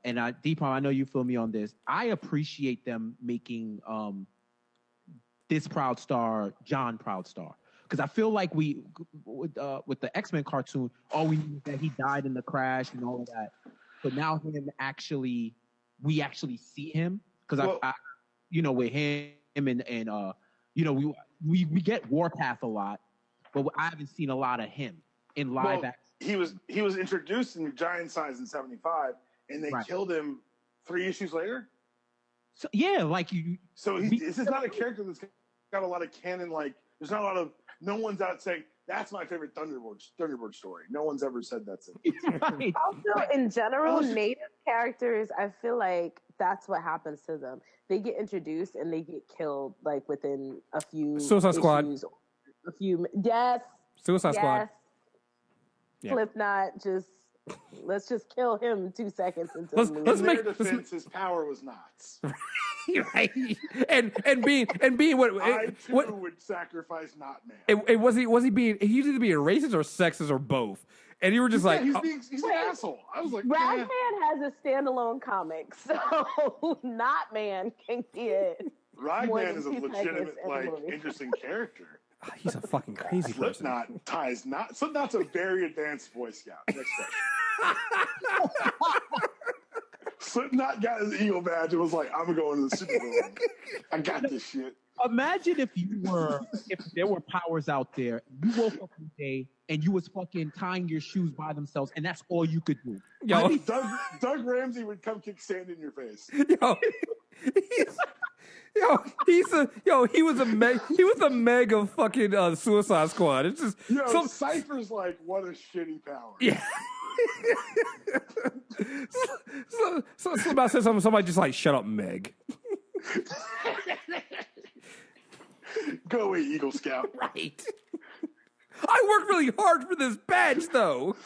And Deepak, I know you feel me on this. I appreciate them making this Proudstar John Proudstar, because I feel like with the X-Men cartoon, all we knew that he died in the crash and all of that. But now we actually see him, because I with him and we get Warpath a lot, but I haven't seen a lot of him in live action. He was introduced in Giant Size in ’75. And they killed him 3 issues later. So yeah, like you. So this is not a character that's got a lot of canon. Like, there's not a lot of. No one's out saying that's my favorite Thunderbird story. No one's ever said that's it. Right. Also, in general, native characters, I feel like that's what happens to them. They get introduced and they get killed like within a few. Suicide Squad. A few. Yes. Suicide Squad. Yeah. Slipknot just. Let's just kill him in 2 seconds. Let's make defense. His power was knots. Right. And being what I too would sacrifice Knot Man. It was he being he used to be a racist or sexist or both. And you were just like, he's an asshole. I was like, Ragman has a standalone comic, so Knot Man can be it. Ragman is a legitimate, interesting character. He's a fucking crazy person. Slipknot ties not. Slipknot's a very advanced Boy Scout. Next question. Slipknot got his Eagle badge and was like, "I'm gonna go into the Super Bowl. I got this shit." Imagine if there were powers out there. You woke up one day and you was fucking tying your shoes by themselves, and that's all you could do. Yo, Doug Ramsey would come kick sand in your face. He was a meg of fucking Suicide Squad. It's just Cypher's like, what a shitty power. Yeah. so somebody said something. Somebody just like, shut up, Meg. Go away, Eagle Scout. Right. I worked really hard for this badge, though.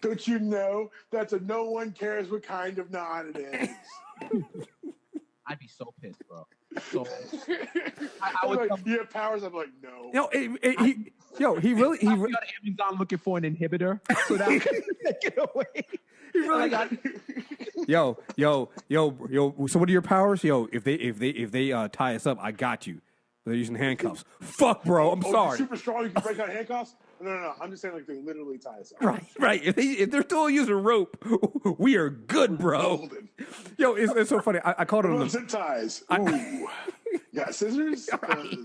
Don't you know that's a no one cares what kind of knot it is? I'd be so pissed, bro. So I would like, you have powers. I'm like, no. He really go to Amazon looking for an inhibitor so that I can take it away. He really got. Yo. So what are your powers? Yo, if they tie us up, I got you. They're using handcuffs. Fuck, bro. I'm sorry. Super strong. You can break out handcuffs. No. I'm just saying, like, they literally tie us up. Right. If they're still using rope, we are good, bro. Golden. Yo, it's so funny. I called them zip ties. Ooh. Got scissors? Right.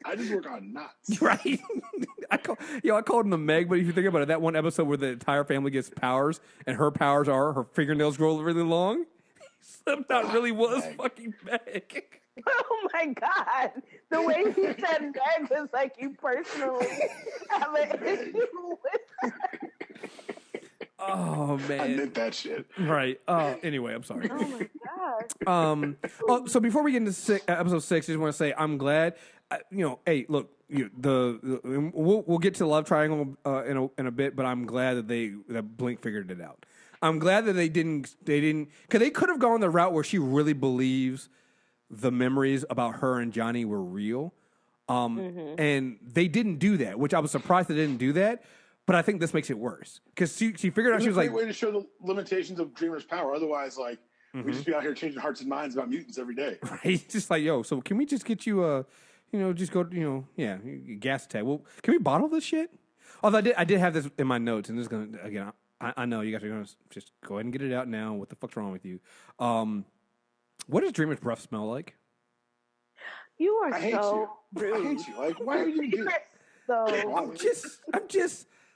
I just work on knots. Right. I called him the Meg, but if you think about it, that one episode where the entire family gets powers, and her powers are her fingernails grow really long. Slipknot really was fucking Meg. Oh my God. The way he said Meg was like you personally have an issue with her. Oh, man. I meant that shit. Right. Anyway, I'm sorry. Oh my God. So before we get into episode 6, I just want to say I'm glad. Hey, look, we'll get to the love triangle in a bit, but I'm glad that Blink figured it out. I'm glad that they didn't because they could have gone the route where she really believes the memories about her and Johnny were real. And they didn't do that, which I was surprised they didn't do that. But I think this makes it worse because she figured out she was like, a great way to show the limitations of Dreamer's power. Otherwise, like we just be out here changing hearts and minds about mutants every day. Right? Just like, yo, so can we just get you just go, gas attack? Well, can we bottle this shit? Although I did have this in my notes, and this is gonna again. I know you guys are gonna just go ahead and get it out now. What the fuck's wrong with you? What does Dreamer's breath smell like? You are so rude. I hate you. Like, why are you doing I'm just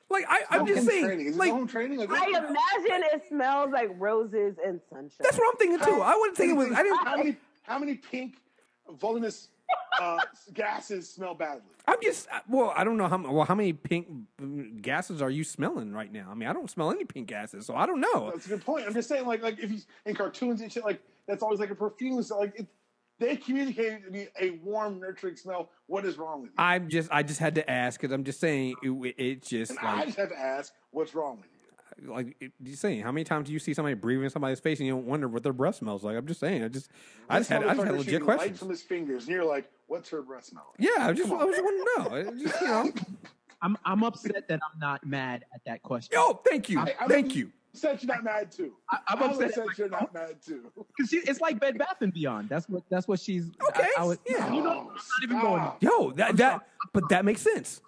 like I'm just saying. Training. Is like, home training? I imagine it smells like roses and sunshine. That's what I'm thinking too. I wouldn't think it was. I didn't. How many pink voluminous gases smell badly. I'm just I don't know how many pink gases are you smelling right now? I mean, I don't smell any pink gases, so I don't know. That's a good point. I'm just saying, like if you in cartoons and shit, like that's always like a perfume. So like they communicated to me a warm, nurturing smell. What is wrong with you? I just had to ask because I'm just saying it's just And like I just had to ask, what's wrong with you? like you're saying, how many times do you see somebody breathing in somebody's face and you don't wonder what their breath smells like? I'm just saying, I just had a legit question. Light from his fingers, and you're like, "What's her breath smell?" Yeah, I just want to know. It just, you know, I'm upset that I'm not mad at that question. yo, thank you, thank you. Upset you're not mad too. I'm upset you're not mad too. because it's like Bed Bath and Beyond. That's what she's. Okay, yeah. You know, I'm not even going. Yo, but that makes sense.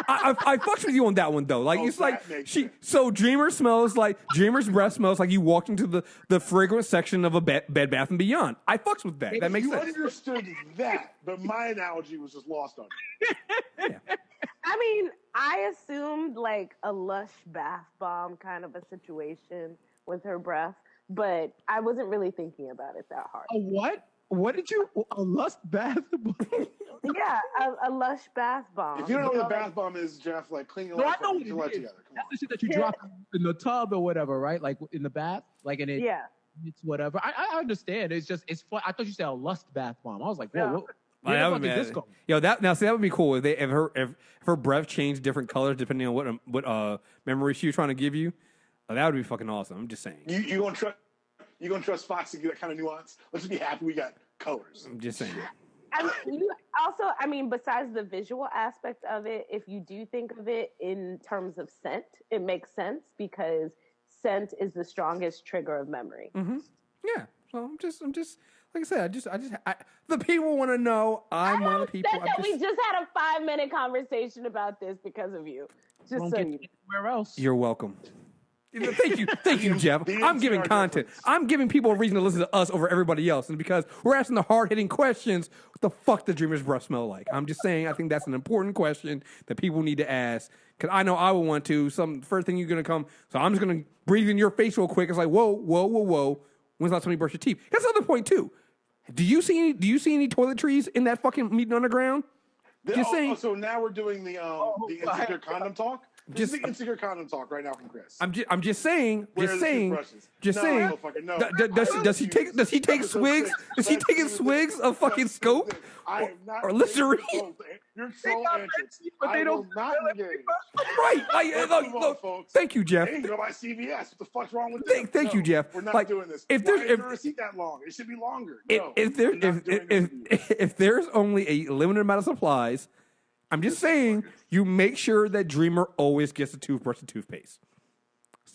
I fucked with you on that one though. Like it's like Dreamer's breath smells like you walked into the fragrance section of a Bed Bath and Beyond. I fucks with that. That makes sense. You understood that, but my analogy was just lost on you. Yeah. I mean, I assumed like a Lush bath bomb kind of a situation with her breath, but I wasn't really thinking about it that hard. A what? What did you? A Lust bath bomb? Yeah, a Lush bath bomb. If you don't know what a bath bomb is, Jeff, like clean your life I know together. what it is. Come That's on. the shit that you drop in the tub or whatever, right? Like in the bath, like in it. Yeah. It's whatever. I understand. It's fun. I thought you said a Lust bath bomb. I was like, whoa, Yeah. what? Where the fuck is this going? Yo, that would be cool if her breath changed different colors depending on what memory she was trying to give you. That would be fucking awesome. I'm just saying. You gonna trust Fox to get that kind of nuance? Let's just be happy we got colors. I'm just saying. I mean, besides the visual aspect of it, if you do think of it in terms of scent, it makes sense because scent is the strongest trigger of memory. Mm-hmm. Yeah. So I'm just like I said, the people want to know. I'm one of the people. We just had a 5-minute conversation about this because of you. Just so you know. Where else? You're welcome. Thank you, Jeff. I'm giving content. I'm giving people a reason to listen to us over everybody else, and because we're asking the hard-hitting questions, what the fuck does Dreamer's breath smell like? I'm just saying, I think that's an important question that people need to ask, because I know I would want to. First thing you're gonna come, so I'm just gonna breathe in your face real quick. It's like, whoa. When's the last time you brushed your teeth? That's another point too. Do you see any toiletries in that fucking meeting underground? Just saying. So now we're doing the insecure condom talk. This is the insecure condom talk right now from Kriss. I'm just saying. Does he take swigs? Does he take swigs of fucking scope or Listerine? You're trolling entrance. But they don't not engage. Right. Look, thank you, Jeff. They can go by CVS. What the fuck's wrong with this? Thank you, Jeff. We're not doing this. If there's a receipt that long, it should be longer. If there's only a limited amount of supplies, I'm just saying you make sure that Dreamer always gets a toothbrush and toothpaste.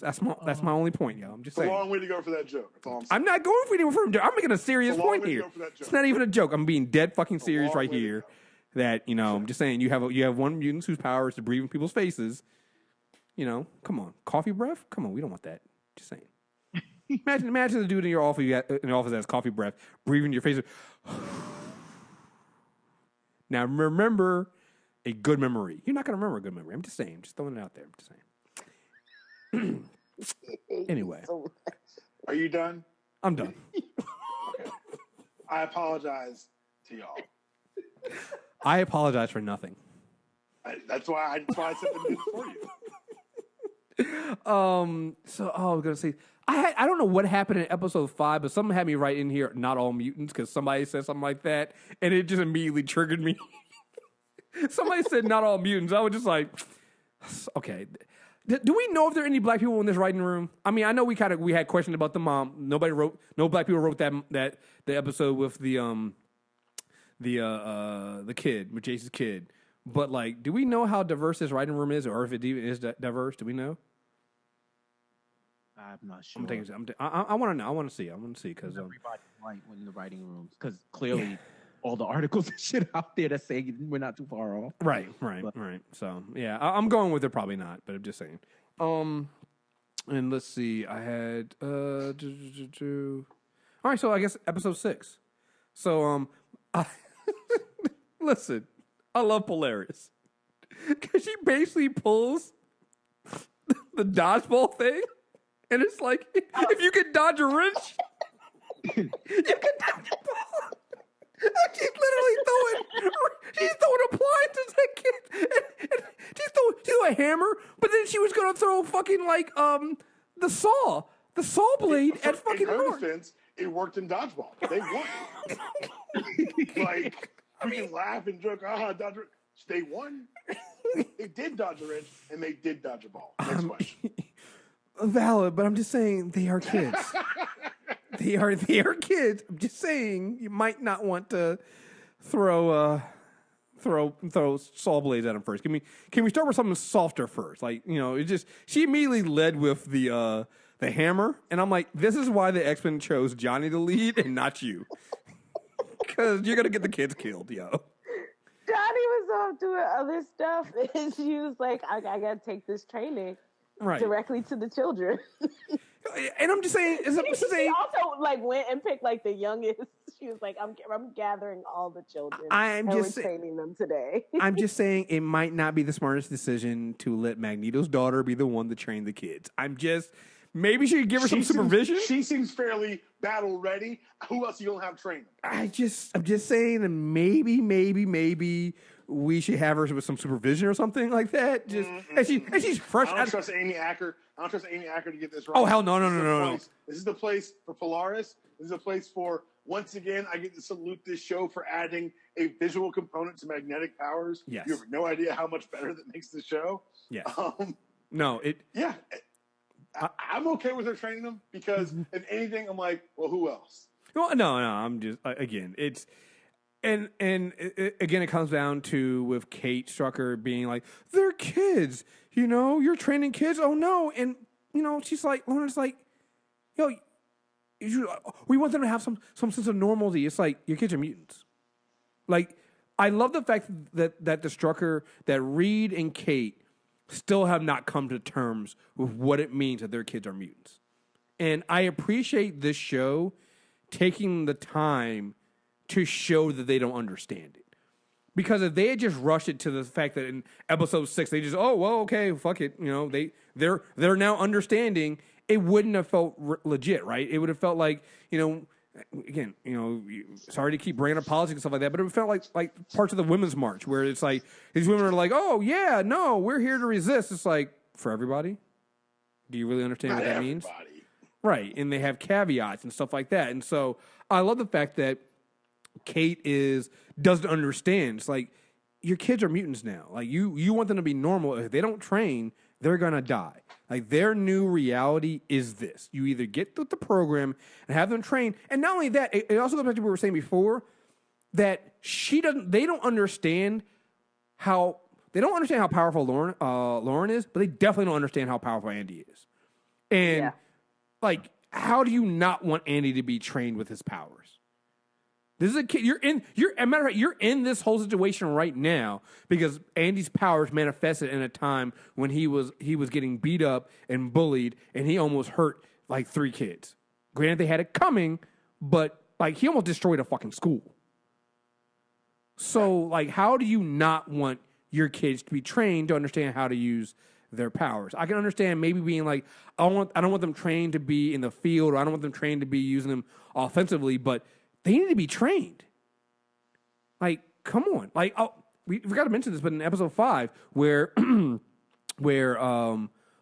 That's my only point, yo. I'm just saying. It's a long way to go for that joke. That's all I'm saying. I'm not going for anything from. I'm making a serious point here. It's not even a joke. I'm being dead fucking serious right here. That I'm just saying you have one mutant whose power is to breathe in people's faces. Come on, coffee breath. Come on, we don't want that. Just saying. Imagine the dude in your office that has coffee breath, breathing in your face. Now remember a good memory. You're not gonna remember a good memory. I'm just saying. Just throwing it out there. I'm just saying. Anyway, are you done? I'm done. I apologize to y'all. I apologize for nothing. That's why I said the news for you. I was gonna say I don't know what happened in episode 5, but someone had me write in here not all mutants because somebody said something like that, and it just immediately triggered me. Somebody said not all mutants. I was just like, okay. Do we know if there are any black people in this writing room? I mean, I know we had questions about the mom. No black people wrote the episode with the kid, with Jace's kid. But like, do we know how diverse this writing room is, or if it even is diverse? Do we know? I'm not sure. I want to know. I want to see because everybody's white in the writing rooms because clearly all the articles and shit out there that say we're not too far off. Right. So yeah, I'm going with it. Probably not, but I'm just saying. And let's see. I had all right. So I guess episode 6. So listen, I love Polaris because she basically pulls the dodgeball thing, and it's like if you can dodge a wrench, you can dodge a ball. She's literally throwing appliances at kids. And she's throwing a hammer, but then she was going to throw fucking like the saw blade at fucking In her Lorna. defense, it worked in dodgeball. They won. Like, we can laugh and joke, dodge. They won. They did dodge a wrench, and they did dodge a ball. Next question. Valid, but I'm just saying they are kids. they are kids. I'm just saying you might not want to throw saw blades at them first. Can we start with something softer first? Like, it just she immediately led with the hammer, and I'm like, this is why the X-Men chose Johnny to lead and not you, because you're gonna get the kids killed, yo. Johnny was off doing other stuff, and she was like, I gotta take this training directly to the children. And I'm just saying, she also like went and picked like the youngest. She was like, I'm gathering all the children. We're training them today. I'm just saying it might not be the smartest decision to let Magneto's daughter be the one to train the kids. Maybe she could give her some supervision. She seems fairly battle ready. Who else you don't have training? I'm just saying that maybe we should have her with some supervision or something like that. Just and she's fresh. I don't trust Amy Acker. to get this right. Oh hell no. This is the place for Polaris. This is a place for, once again, I get to salute this show for adding a visual component to magnetic powers. Yes. You have no idea how much better that makes the show. Yes. Yeah. I'm okay with her training them because if anything, I'm like, well, who else? Well, no. I'm just again, it's and again, it comes down to with Kate Strucker being like, they're kids, you're training kids. Oh no, and she's like, Lorna's like, we want them to have some sense of normalcy. It's like your kids are mutants. Like, I love the fact that the Strucker, that Reed and Kate still have not come to terms with what it means that their kids are mutants. And I appreciate this show taking the time to show that they don't understand it. Because if they had just rushed it to the fact that in episode 6, they just, oh, well, okay, fuck it. They're now understanding, it wouldn't have felt legit, right? It would have felt like, again, sorry to keep bringing up politics and stuff like that, but it felt like parts of the Women's March where it's like these women are like, oh yeah, no, we're here to resist. It's like, for everybody? Do you really understand what that means? Right, and they have caveats and stuff like that. And so I love the fact that Kate doesn't understand. It's like, your kids are mutants now. Like, you want them to be normal. If they don't train, they're gonna die. Like, their new reality is this. You either get with the program and have them train, and not only that, it also goes back to what we were saying before, that they don't understand how powerful Lauren is, but they definitely don't understand how powerful Andy is. And like, how do you not want Andy to be trained with his powers? This is a kid. As a matter of fact, you're in this whole situation right now because Andy's powers manifested in a time when he was getting beat up and bullied, and he almost hurt like 3 kids. Granted, they had it coming, but like, he almost destroyed a fucking school. So like, how do you not want your kids to be trained to understand how to use their powers? I can understand maybe being like, I don't want them trained to be in the field, or I don't want them trained to be using them offensively, but they need to be trained. Like, come on. Like, we forgot to mention this, but in episode 5, where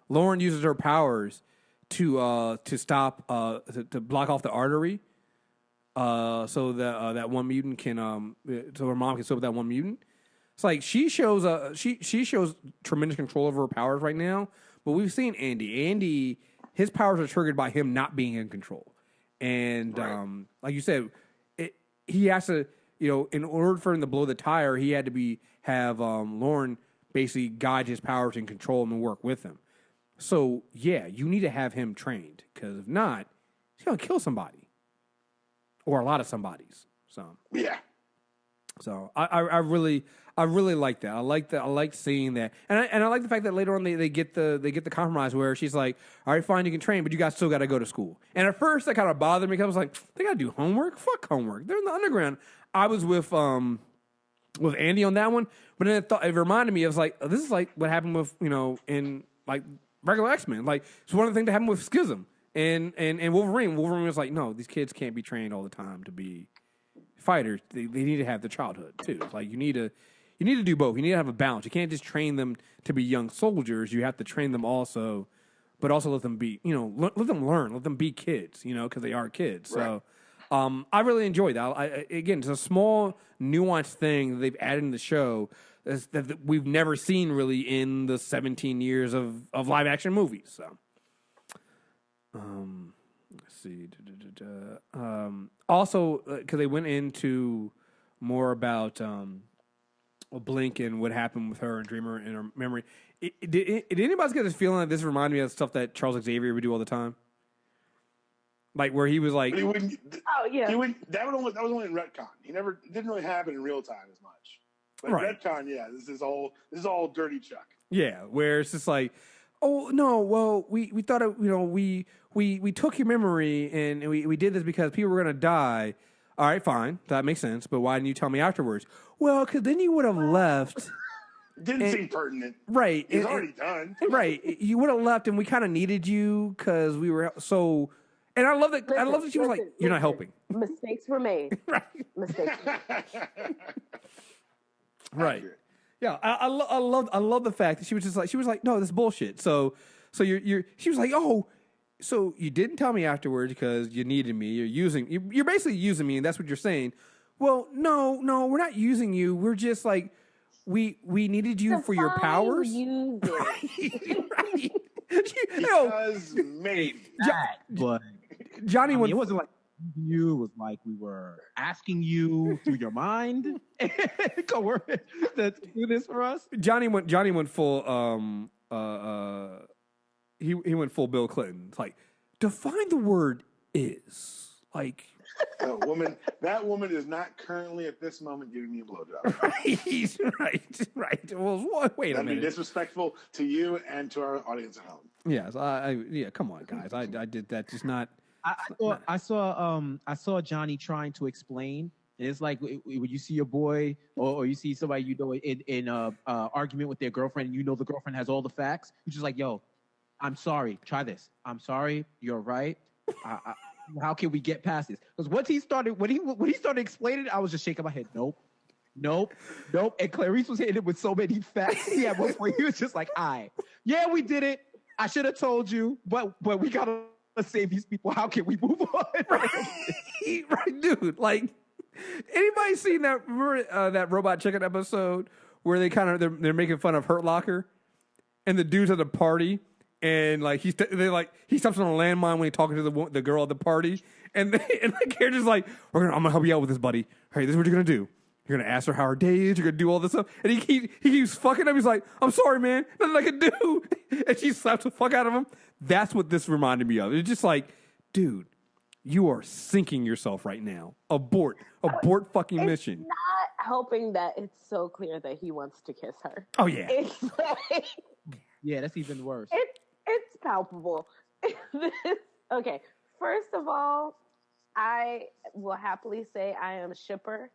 Lauren uses her powers to stop to block off the artery, so that that one mutant can so her mom can stop that one mutant. It's like she shows tremendous control over her powers right now. But we've seen Andy. Andy, his powers are triggered by him not being in control, and like you said, he has to, in order for him to blow the tire, he had to have Lauren basically guide his powers and control him and work with him. So yeah, you need to have him trained, because if not, he's gonna kill somebody or a lot of somebodies. So yeah. So I really like that. I like seeing that, and I like the fact that later on they get the compromise where she's like, all right, fine, you can train, but you guys still got to go to school. And at first that kind of bothered me because I was like, they got to do homework. Fuck homework. They're in the underground. I was with Andy on that one, but then it reminded me, I was like, this is like what happened with in like regular X-Men. Like, it's one of the things that happened with Schism and Wolverine. Wolverine was like, no, these kids can't be trained all the time to be fighters, they need to have their childhood too. Like you need to do both. You need to have a balance. You can't just train them to be young soldiers. You have to train them also, but also let them be, let them learn, let them be kids, because they are kids. Right. So I really enjoyed that. Again, it's a small, nuanced thing that they've added in the show that we've never seen really in the 17 years of live action movies. So, let's see. Also, because they went into more about Blink and what happened with her and Dreamer in her memory. Did anybody get this feeling that this reminded me of stuff that Charles Xavier would do all the time? Like where he was like, But he wouldn't. Oh yeah. That was only in retcon. It didn't really happen in real time as much. But Right. retcon, yeah, this is all dirty Chuck. yeah, where it's just like, oh no, well we thought we took your memory and we did this because people were gonna die. All right, fine, that makes sense. But why didn't you tell me afterwards? Well, because then you would have left. Didn't seem pertinent. Right. It's already done. Right. You would have left, and we kind of needed you because we were so. And I love that. I love that she was like, "You're not helping." Mistakes were made. Right. Mistakes. Were made. Right. Accurate. Yeah. I love the fact that she was like, "No, this is bullshit." So she was like, "Oh, so you didn't tell me afterwards because you needed me. You're basically using me, and that's what you're saying." Well, no, we're not using you. We're just like we needed you for your powers. Right. Because maybe. But Johnny it wasn't like you. It was like we were asking you through your mind to do this for us. Johnny went full he went full Bill Clinton. It's like, define the word is. Like That woman is not currently at this moment giving me a blowjob. Right. Well, wait a That'd be minute. disrespectful to you and to our audience at home. Yes, yeah. Come on, guys. I did that. Just not. I saw Johnny trying to explain. And it's like when you see your boy or you see somebody in argument with their girlfriend, and the girlfriend has all the facts. You're just like, yo, I'm sorry. Try this. I'm sorry. You're right. How can we get past this? Because when he started explaining, I was just shaking my head. Nope. And Clarice was hitting it with so many facts. Yeah, at one point he was just like, yeah, we did it. I should have told you, but we gotta save these people. How can we move on? Right, dude. Like, anybody seen that? Remember that Robot Chicken episode where they're making fun of Hurt Locker, and the dude's at a party. And like he stops on a landmine when he's talking to the girl at the party, and the character's like, I'm gonna help you out with this, buddy. Hey, this is what you're gonna do. You're gonna ask her how her day is. You're gonna do all this stuff, and he keeps fucking him. He's like, I'm sorry, man, nothing I can do. And she slaps the fuck out of him. That's what this reminded me of. It's just like, dude, you are sinking yourself right now. Abort fucking mission. Not helping that it's so clear that he wants to kiss her. Oh yeah. It's like, Yeah, that's even worse. It's palpable. Okay, first of all, I will happily say I am a shipper.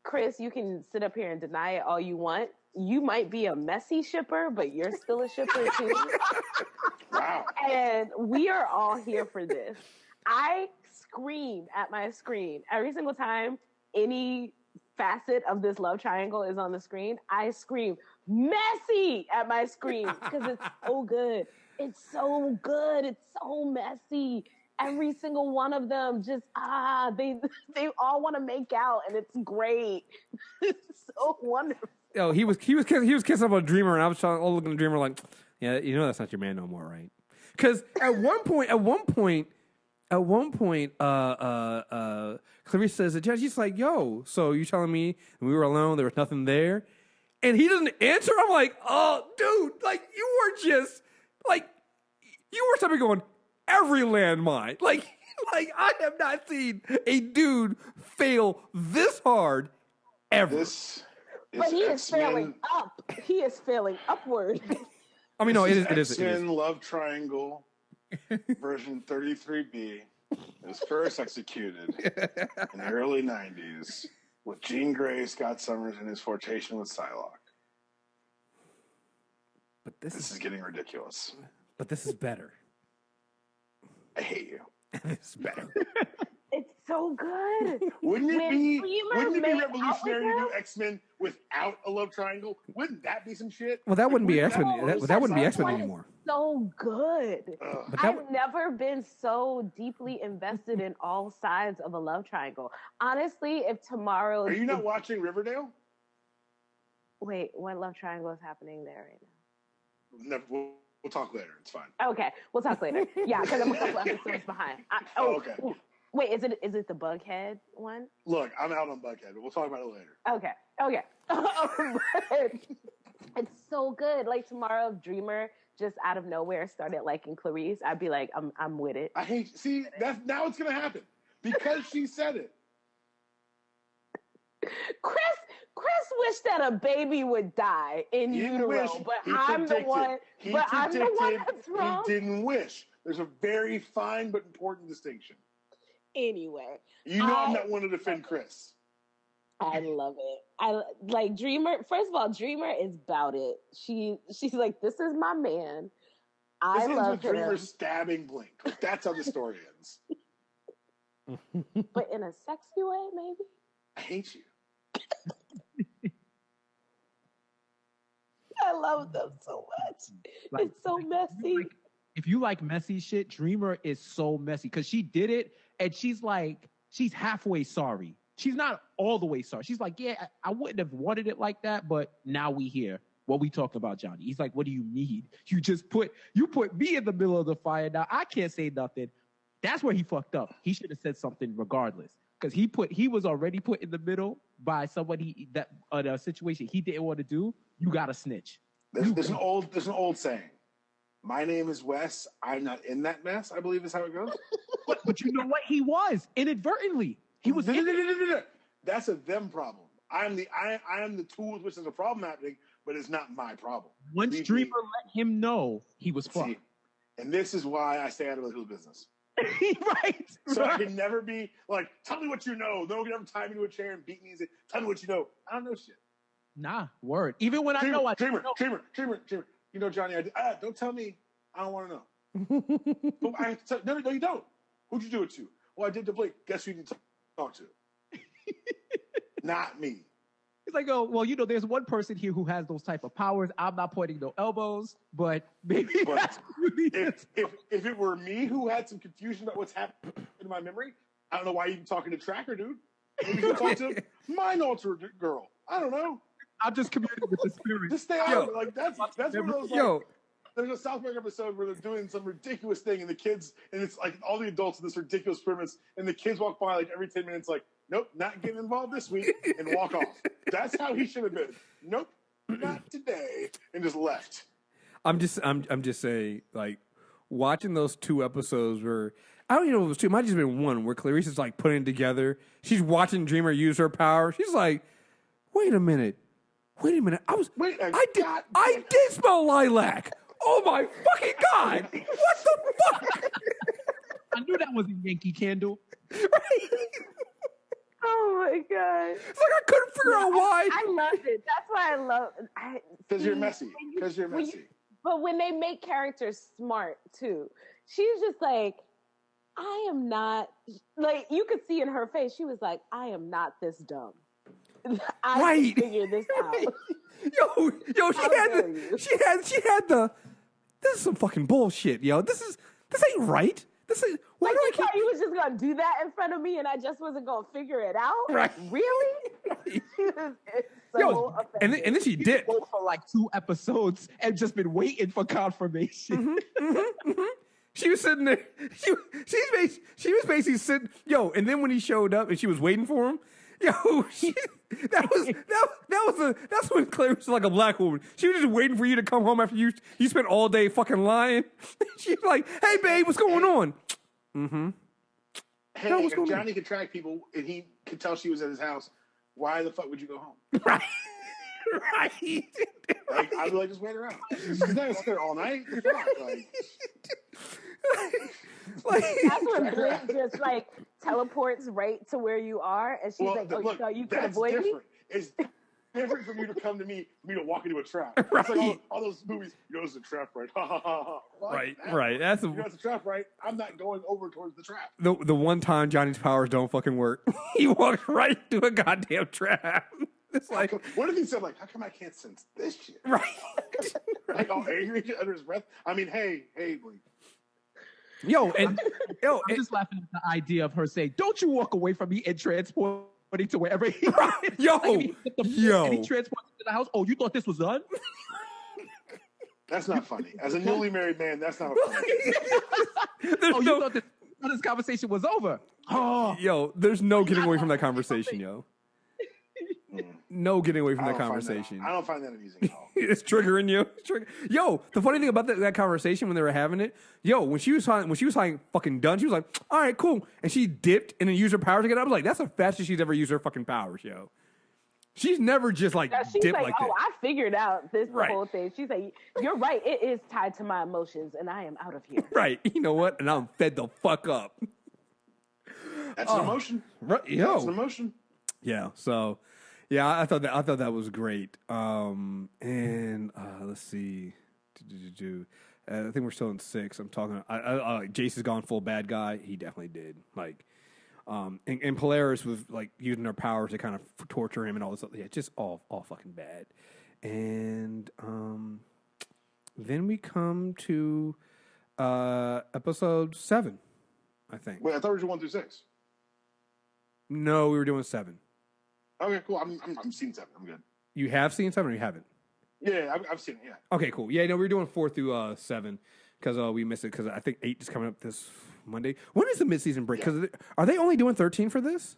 Kriss, you can sit up here and deny it all you want. You might be a messy shipper, but you're still a shipper too. Wow. And we are all here for this. I scream at my screen every single time any facet of this love triangle is on the screen. I scream messy at my screen because it's so good. It's so good. It's so messy. Every single one of them just they all want to make out, and it's great. It's so wonderful. Oh, he was kissing up a Dreamer, and I was looking at the Dreamer like, yeah, that's not your man no more, right? Because at one point, Clarice says to Judge, he's like, yo, so you telling me when we were alone, there was nothing there? And he doesn't answer. I'm like, oh, dude, like, you were somebody going, every landmine. Like, I have not seen a dude fail this hard ever. But he is failing up. He is failing upward. I mean, no, it is. X-Men Love Triangle version 33B. It was first executed in the early 90s with Jean Grey, Scott Summers, and his flirtation with Psylocke. But this is getting ridiculous. But this is better. I hate you. This is better. It's so good. Wouldn't it When be Dreamer revolutionary made to out with do him, X-Men without a love triangle? Wouldn't that be some shit? Well, that wouldn't be wouldn't X-Men. that That wouldn't be that's X-Men why anymore. it's so good. But that I've never been so deeply invested in all sides of a love triangle. Honestly, if tomorrow, Are you not watching Riverdale? wait, what love triangle is happening there right now? No, we'll talk later. It's fine. Okay, we'll talk later. Yeah, because I'm a couple episodes behind. Okay. Wait, is it the Bughead one? Look, I'm out on Buckhead, but we'll talk about it later. Okay. But it's so good. Like tomorrow, if Dreamer just out of nowhere started liking Clarice, I'd be like, I'm with it. I hate. See, that's now it's gonna happen because she said it. Chris wished that a baby would die in utero, but I'm the one that's wrong. He didn't wish. There's a very fine but important distinction. Anyway, you know I'm not one to defend Kriss. I love it. I like Dreamer. First of all, Dreamer is about it. She's like, this is my man. I love him. Dreamer stabbing Blink. Like, that's how the story ends. But in a sexy way, maybe. I hate you. I love them so much. Like, it's so messy. If you like messy shit, Dreamer is so messy because she did it and she's halfway sorry. She's not all the way sorry. She's like, yeah, I wouldn't have wanted it like that, but now we here. What we talking about, Johnny? He's like, what do you need? You put me in the middle of the fire. Now I can't say nothing. That's where he fucked up. He should have said something regardless. Because he was already put in the middle by somebody that a situation he didn't want to do. You got to snitch. There's an old saying. My name is Wes. I'm not in that mess. I believe is how it goes. But you know what? He was inadvertently. He was. That's a them problem. I am the tool with which there's a problem happening, but it's not my problem. Once Dreamer let him know, he was fucked. And this is why I stay out of other people's business. Right. So I can never be like, tell me what you know. No one can ever tie me to a chair and beat me and say, tell me what you know. I don't know shit. Nah, word. Even when Dreamer, I know I Dreamer. You know, Johnny, don't tell me. I don't want to know. No, you don't. Who'd you do it to? Well, I did to Blake. Guess who you need to talk to? Not me. He's like, oh, well, there's one person here who has those type of powers. I'm not pointing no elbows, but maybe that's really if it were me who had some confusion about what's happening in my memory, I don't know why you're even talking to Tracker, dude. Maybe you talk to Mind Alter Girl. I don't know. I'm just communicating with the spirit. Just stay out of it. Like that's one of those. Like, there's a South Park episode where they're doing some ridiculous thing, and it's like all the adults in this ridiculous premise, and the kids walk by like every 10 minutes, like, nope, not getting involved this week, and walk off. That's how he should have been. Nope, not today, and just left. I'm just saying, like, watching those two episodes where I don't even know if it was two. It might have just been one where Clarice is like putting it together. She's watching Dreamer use her power. She's like, wait a minute. I did smell lilac. Oh my fucking God. What the fuck? I knew that was a Yankee Candle. Right? Oh my God. It's like I couldn't figure out why. I loved it. That's why I love it. Because you're messy. Because you're messy. But when they make characters smart too, she's just like, I am not, like, you could see in her face, she was like, I am not this dumb. I can figure this out. Yo, she had the. This is some fucking bullshit, yo. This ain't right. Why like, do I you keep? thought you was just gonna do that in front of me, and I just wasn't gonna figure it out. Right? Really? It's so offensive. And then she did for like 2 episodes and just been waiting for confirmation. She was sitting there. She was basically sitting. Yo, and then when he showed up and she was waiting for him. Yo, that's when Clarice was like a black woman. She was just waiting for you to come home after you spent all day fucking lying. She's like, "Hey, babe, what's going on?" Mm-hmm. Hey, if Johnny could track people and he could tell she was at his house, why the fuck would you go home? Right. Like, I'd be like, just wait around. She's not gonna stay all night. That's when Blink just like teleports right to where you are, and she's like, "Oh, look, you could avoid me." It's different from you to come to me for me to walk into a trap. Right. It's like all those movies. It's a trap, right? Ha ha ha ha. Right. That's it's a trap, right? I'm not going over towards the trap. the one time Johnny's powers don't fucking work. He walks right through a goddamn trap. It's like, what if he said, like, how come I can't sense this shit? Right. Like all angry under his breath. I mean, hey, Bleak. I'm just laughing at the idea of her saying, "Don't you walk away from me," and transporting to wherever he is. And he transports to the house. Oh, you thought this was done? That's not funny. As a newly married man, that's not funny. You thought this conversation was over? Oh, yo, there's no getting away from that conversation, yo. No getting away from that conversation. I don't find that amusing at all. It's triggering you. Yo, the funny thing about that conversation when they were having it, when she was like fucking done, she was like, all right, cool. And she dipped and then used her powers again. I was like, that's the fastest she's ever used her fucking powers, yo. She's never just like dipped like that. I figured out the whole thing. She's like, you're right. It is tied to my emotions and I am out of here. Right. You know what? And I'm fed the fuck up. That's an emotion. Right. Yo. That's an emotion. Yeah. So, yeah, I thought that was great. And let's see. I think we're still in 6. I'm talking. Jace has gone full bad guy. He definitely did. Like, and Polaris was like using her powers to kind of torture him and all this. Yeah, just all fucking bad. And then we come to episode 7. I think. Wait, I thought we were doing 1 through 6. No, we were doing 7. Okay, cool. I'm seeing 7. I'm good. You have seen 7 or you haven't? Yeah, I've seen it, yeah. Okay, cool. Yeah, no, we were doing 4 through 7 because we missed it because I think 8 is coming up this Monday. When is the mid-season break? Because are they only doing 13 for this?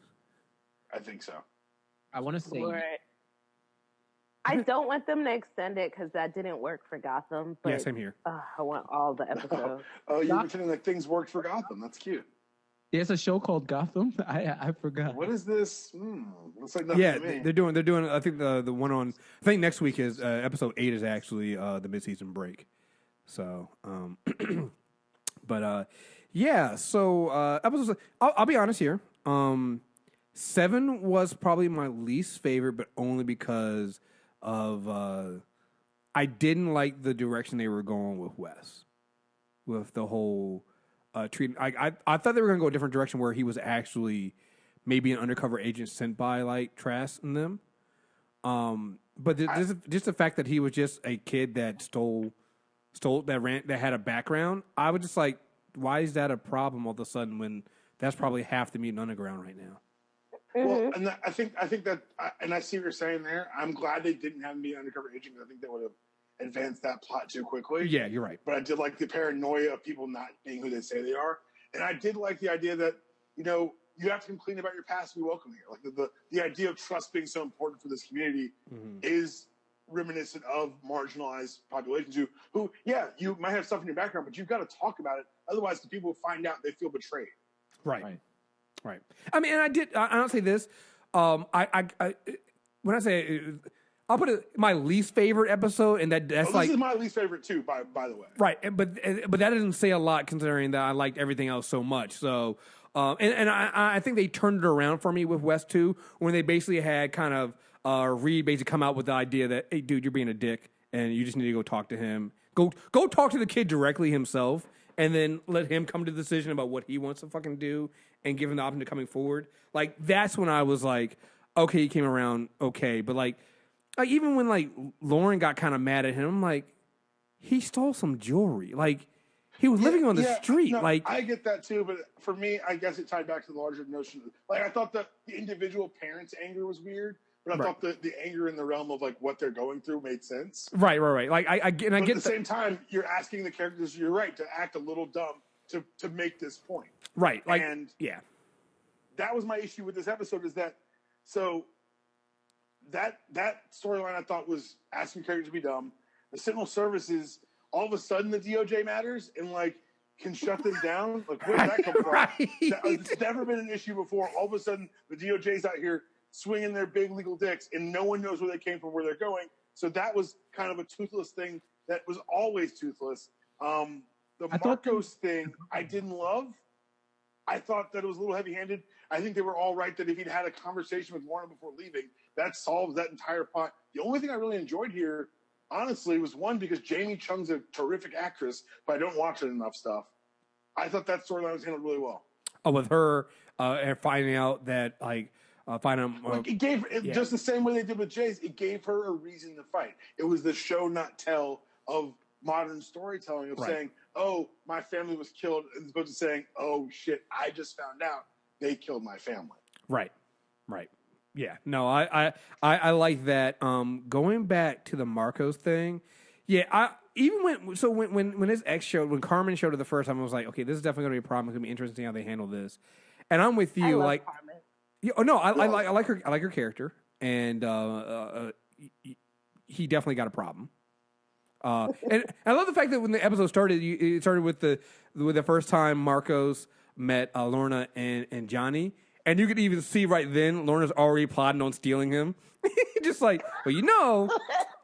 I think so. I want to say... Right. I don't want them to extend it because that didn't work for Gotham. But, yeah, same here. I want all the episodes. Oh, you're pretending like things worked for Gotham. That's cute. There's a show called Gotham. I forgot. What is this? Looks like nothing to me. They're doing. I think the one on. I think next week is episode 8 is actually the mid-season break. So, but yeah. So episodes. I'll be honest here. 7 was probably my least favorite, but only because of I didn't like the direction they were going with Wes, with the whole. I thought they were going to go a different direction where he was actually maybe an undercover agent sent by like Trask and them. But just the fact that he was just a kid that stole that had a background. I was just like, why is that a problem all of a sudden when that's probably half the mutant underground right now? Well, and I think that, and I see what you're saying there. I'm glad they didn't have him be an undercover agent because I think that would have advanced that plot too quickly. Yeah, you're right. But I did like the paranoia of people not being who they say they are, and I did like the idea that you have to complain about your past to be welcome here. Like the idea of trust being so important for this community is reminiscent of marginalized populations who you might have stuff in your background, but you've got to talk about it. Otherwise, the people find out they feel betrayed. Right. I mean, and I don't say this. When I say. I'll put it my least favorite episode, and that's this is my least favorite too. By the way, right? But that doesn't say a lot considering that I liked everything else so much. So, and I think they turned it around for me with West 2 when they basically had kind of Reed basically come out with the idea that, hey, dude, you're being a dick, and you just need to go talk to him. Go talk to the kid directly himself, and then let him come to the decision about what he wants to fucking do, and give him the option to coming forward. Like that's when I was like, okay, he came around, okay, but like even when like Lauren got kind of mad at him, I'm like, he stole some jewelry. Like he was living on the street. No, like I get that too, but for me, I guess it tied back to the larger notion. Like I thought that the individual parents' anger was weird, but I thought the anger in the realm of like what they're going through made sense. Right. Like I get. But at the same time, you're asking the characters. You're right to act a little dumb to make this point. Right. Like that was my issue with this episode. Is that so? That storyline I thought was asking characters to be dumb. The Sentinel Services, all of a sudden the DOJ matters and like can shut them down. Like where did that come from? It's never been an issue before. All of a sudden the DOJ's out here swinging their big legal dicks and no one knows where they came from, where they're going. So that was kind of a toothless thing that was always toothless. The Marcos thing I didn't love. I thought that it was a little heavy-handed. I think they were all right that if he'd had a conversation with Lorna before leaving, that solves that entire plot. The only thing I really enjoyed here, honestly, was one, because Jamie Chung's a terrific actress, but I don't watch it enough stuff. I thought that storyline was handled really well. Oh, with her and finding out that, like, it gave just the same way they did with Jace. It gave her a reason to fight. It was the show not tell of modern storytelling of saying, "Oh, my family was killed," as opposed to saying, "Oh shit, I just found out they killed my family." Right. Yeah. No, I like that. Going back to the Marcos thing, when his ex showed, when Carmen showed it the first time, I was like, okay, this is definitely going to be a problem. It's going to be interesting how they handle this. And I'm with you, like, Carmen. I like her. I like her character, and he definitely got a problem. And I love the fact that when the episode started, it started with the first time Marcos met Lorna and Johnny, and you could even see right then Lorna's already plotting on stealing him. Just like, well,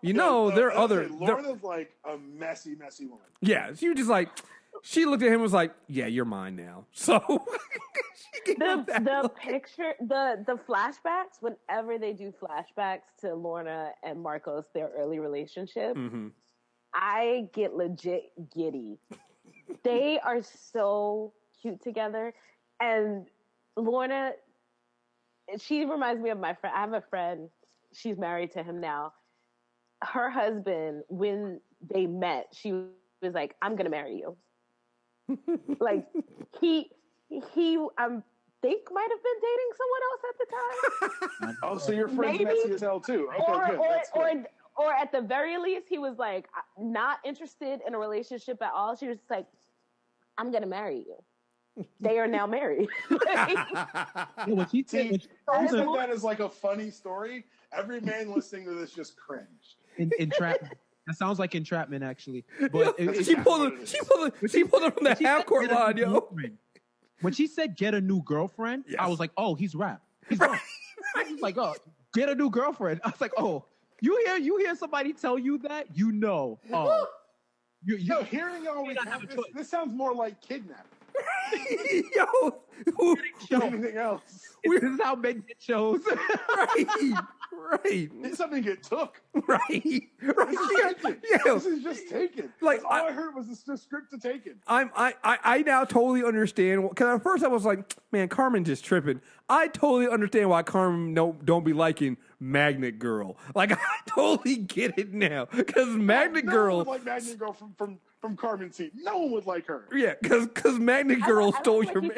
there are other. Lorna's like a messy woman. Yeah, she was just like, she looked at him and was like, "Yeah, you're mine now." So the picture, the flashbacks. Whenever they do flashbacks to Lorna and Marcos, their early relationship. Mm-hmm. I get legit giddy. They are so cute together. And Lorna, she reminds me of my friend. I have a friend. She's married to him now. Her husband, when they met, she was like, "I'm going to marry you." Like, he think might have been dating someone else at the time. Oh, so your friend's messy as hell too. Okay, good. Or at the very least, he was like not interested in a relationship at all. She was just like, "I'm gonna marry you." They are now married. When she said that is like a funny story, every man listening to this just cringed. Entrapment. That sounds like entrapment, actually. But she pulled it from the half court line, yo. When she said "get a new girlfriend," yes. I was like, "Oh, he's rap." He's rap. I was like, "Oh, get a new girlfriend." I was like, "Oh." You hear somebody tell you that, you know. Oh, hearing y'all this sounds more like kidnapping. Anything else? This is how men get shows. Right. Something get took. Right. This is just taken. Like, all I heard was the script to Taken. I now totally understand, because at first I was like, man, Carmen just tripping. I totally understand why Carmen don't be liking Magnet Girl. Like, I totally get it now, because Magnet Girl. No one would like Magnet Girl from Carmen's seat. No one would like her. Yeah, because Magnet Girl stole your man.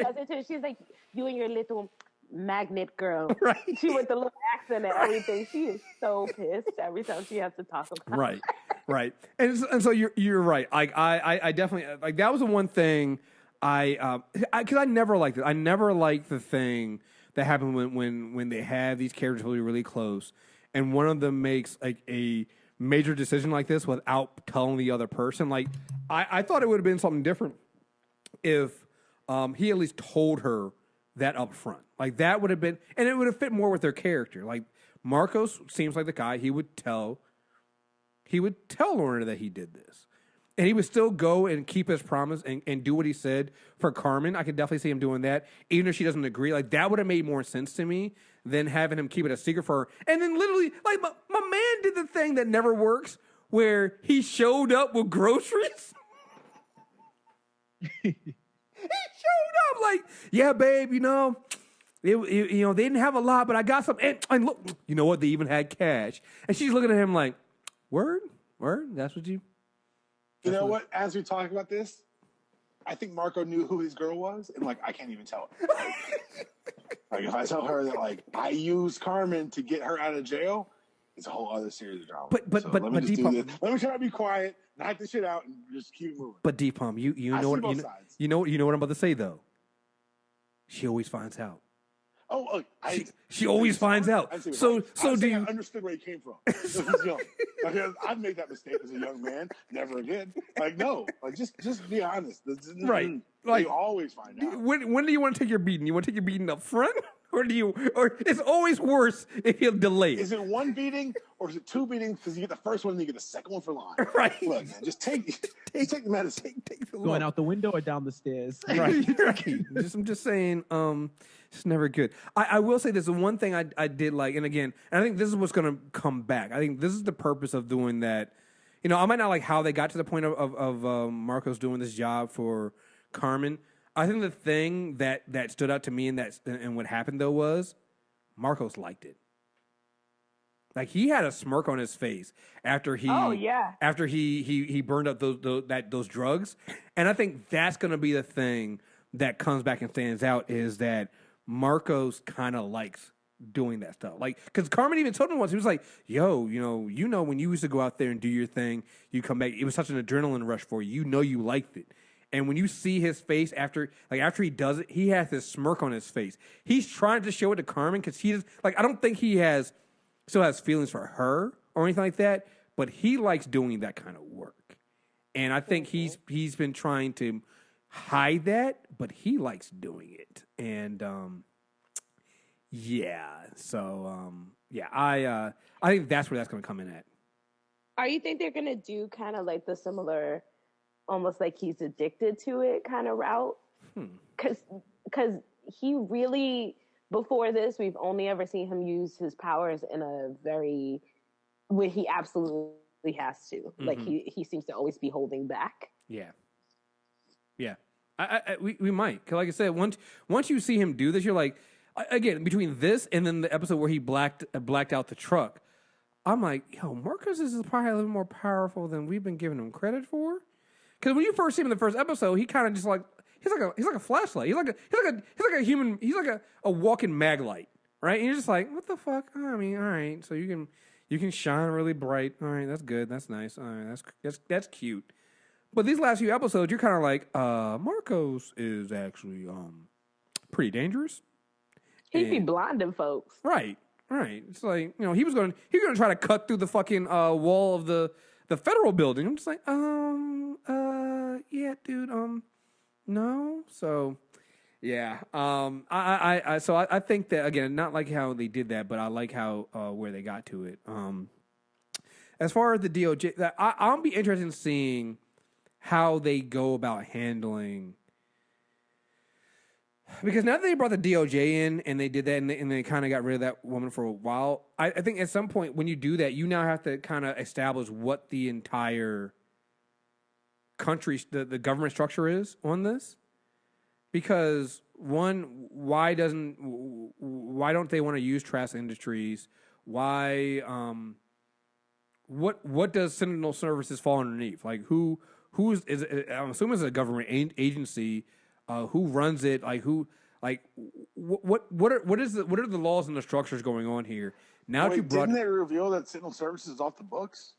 She's like, "You and your little Magnet Girl." Right. She with the little accent and everything. She is so pissed every time she has to talk about it. Right. And so you're right. I definitely, like, that was the one thing because I never liked it. I never liked the thing that happened when they have these characters really, really close, and one of them makes like a major decision like this without telling the other person. Like, I thought it would have been something different if he at least told her that up front. Like, that would have been, and it would have fit more with their character. Like, Marcos seems like the guy, he would tell Lorna that he did this. And he would still go and keep his promise and do what he said for Carmen. I could definitely see him doing that, even if she doesn't agree. Like, that would have made more sense to me than having him keep it a secret for her. And then literally, like, my man did the thing that never works, where he showed up with groceries. He showed up like, "Yeah, babe, they didn't have a lot, but I got some. And look, you know what? They even had cash." And she's looking at him like, word? That's what you... You know what? As we talk about this, I think Marko knew who his girl was, and, like, I can't even tell her. Like, if I tell her that, like, I used Carmen to get her out of jail, it's a whole other series of drama. But let me just do this. Let me try to be quiet, knock this shit out, and just keep moving. But D-Pump, you know what I'm about to say, though. She always finds out. Oh, look, she always finds out. So do you... I understood where he came from. He's young. Because I've made that mistake as a young man. Never again. Like, no. Like, just be honest. Right. Like, you always find out. When do you want to take your beating? You want to take your beating up front Or it's always worse if you delay it. Is it one beating or is it two beatings? Because you get the first one and you get the second one for lying. Right. Look, man, just take the medicine. Take the Going out the window or down the stairs? Right. I'm just saying, it's never good. I will say this, the one thing I did like, and again, and I think this is what's going to come back. I think this is the purpose of doing that. You know, I might not like how they got to the point of Marco's doing this job for Carmen. I think the thing that stood out to me and what happened though was Marcos liked it. Like he had a smirk on his face after he burned up those drugs, and I think that's going to be the thing that comes back and stands out is that Marcos kind of likes doing that stuff. Like because Carmen even told him once, he was like, "Yo, you know when you used to go out there and do your thing, you come back. It was such an adrenaline rush for you. You know you liked it." And when you see his face after he does it, he has this smirk on his face. He's trying to show it to Carmen because he I don't think he still has feelings for her or anything like that, but he likes doing that kind of work. And I think he's been trying to hide that, but he likes doing it. And I think that's where that's going to come in at. Or you think they're going to do kind of like the similar, almost like he's addicted to it kind of route? Because he really, before this, we've only ever seen him use his powers in a very, where he absolutely has to. Mm-hmm. Like he seems to always be holding back. Yeah. We might, because like I said, once you see him do this, you're like, again, between this and then the episode where he blacked out the truck, I'm like, yo, Marcus is probably a little more powerful than we've been giving him credit for. Because when you first see him in the first episode, he kind of just like he's like a flashlight. He's like a human. He's like a walking mag light, right? And you're just like, what the fuck? I mean, all right, so you can shine really bright. All right, that's good. That's nice. All right, that's cute. But these last few episodes, you're kind of like, Marcos is actually pretty dangerous. He'd be blinding folks. Right. It's like, he was going to try to cut through the fucking wall of the federal building. I'm just like, yeah, dude, no. So, yeah. I think that, again, not like how they did that, but I like how where they got to it. As far as the DOJ, I'll be interested in seeing how they go about handling. Because now that they brought the DOJ in and they did that and they kind of got rid of that woman for a while, I think at some point when you do that, you now have to kind of establish what the entire country, the government structure is on this. Because one, why don't they want to use Trask Industries? Why? What does Sentinel Services fall underneath? Like who's I'm assuming it's a government agency. Who runs it? Like who? Like what are the laws and the structures going on here? Now didn't they reveal that Sentinel Services is off the books?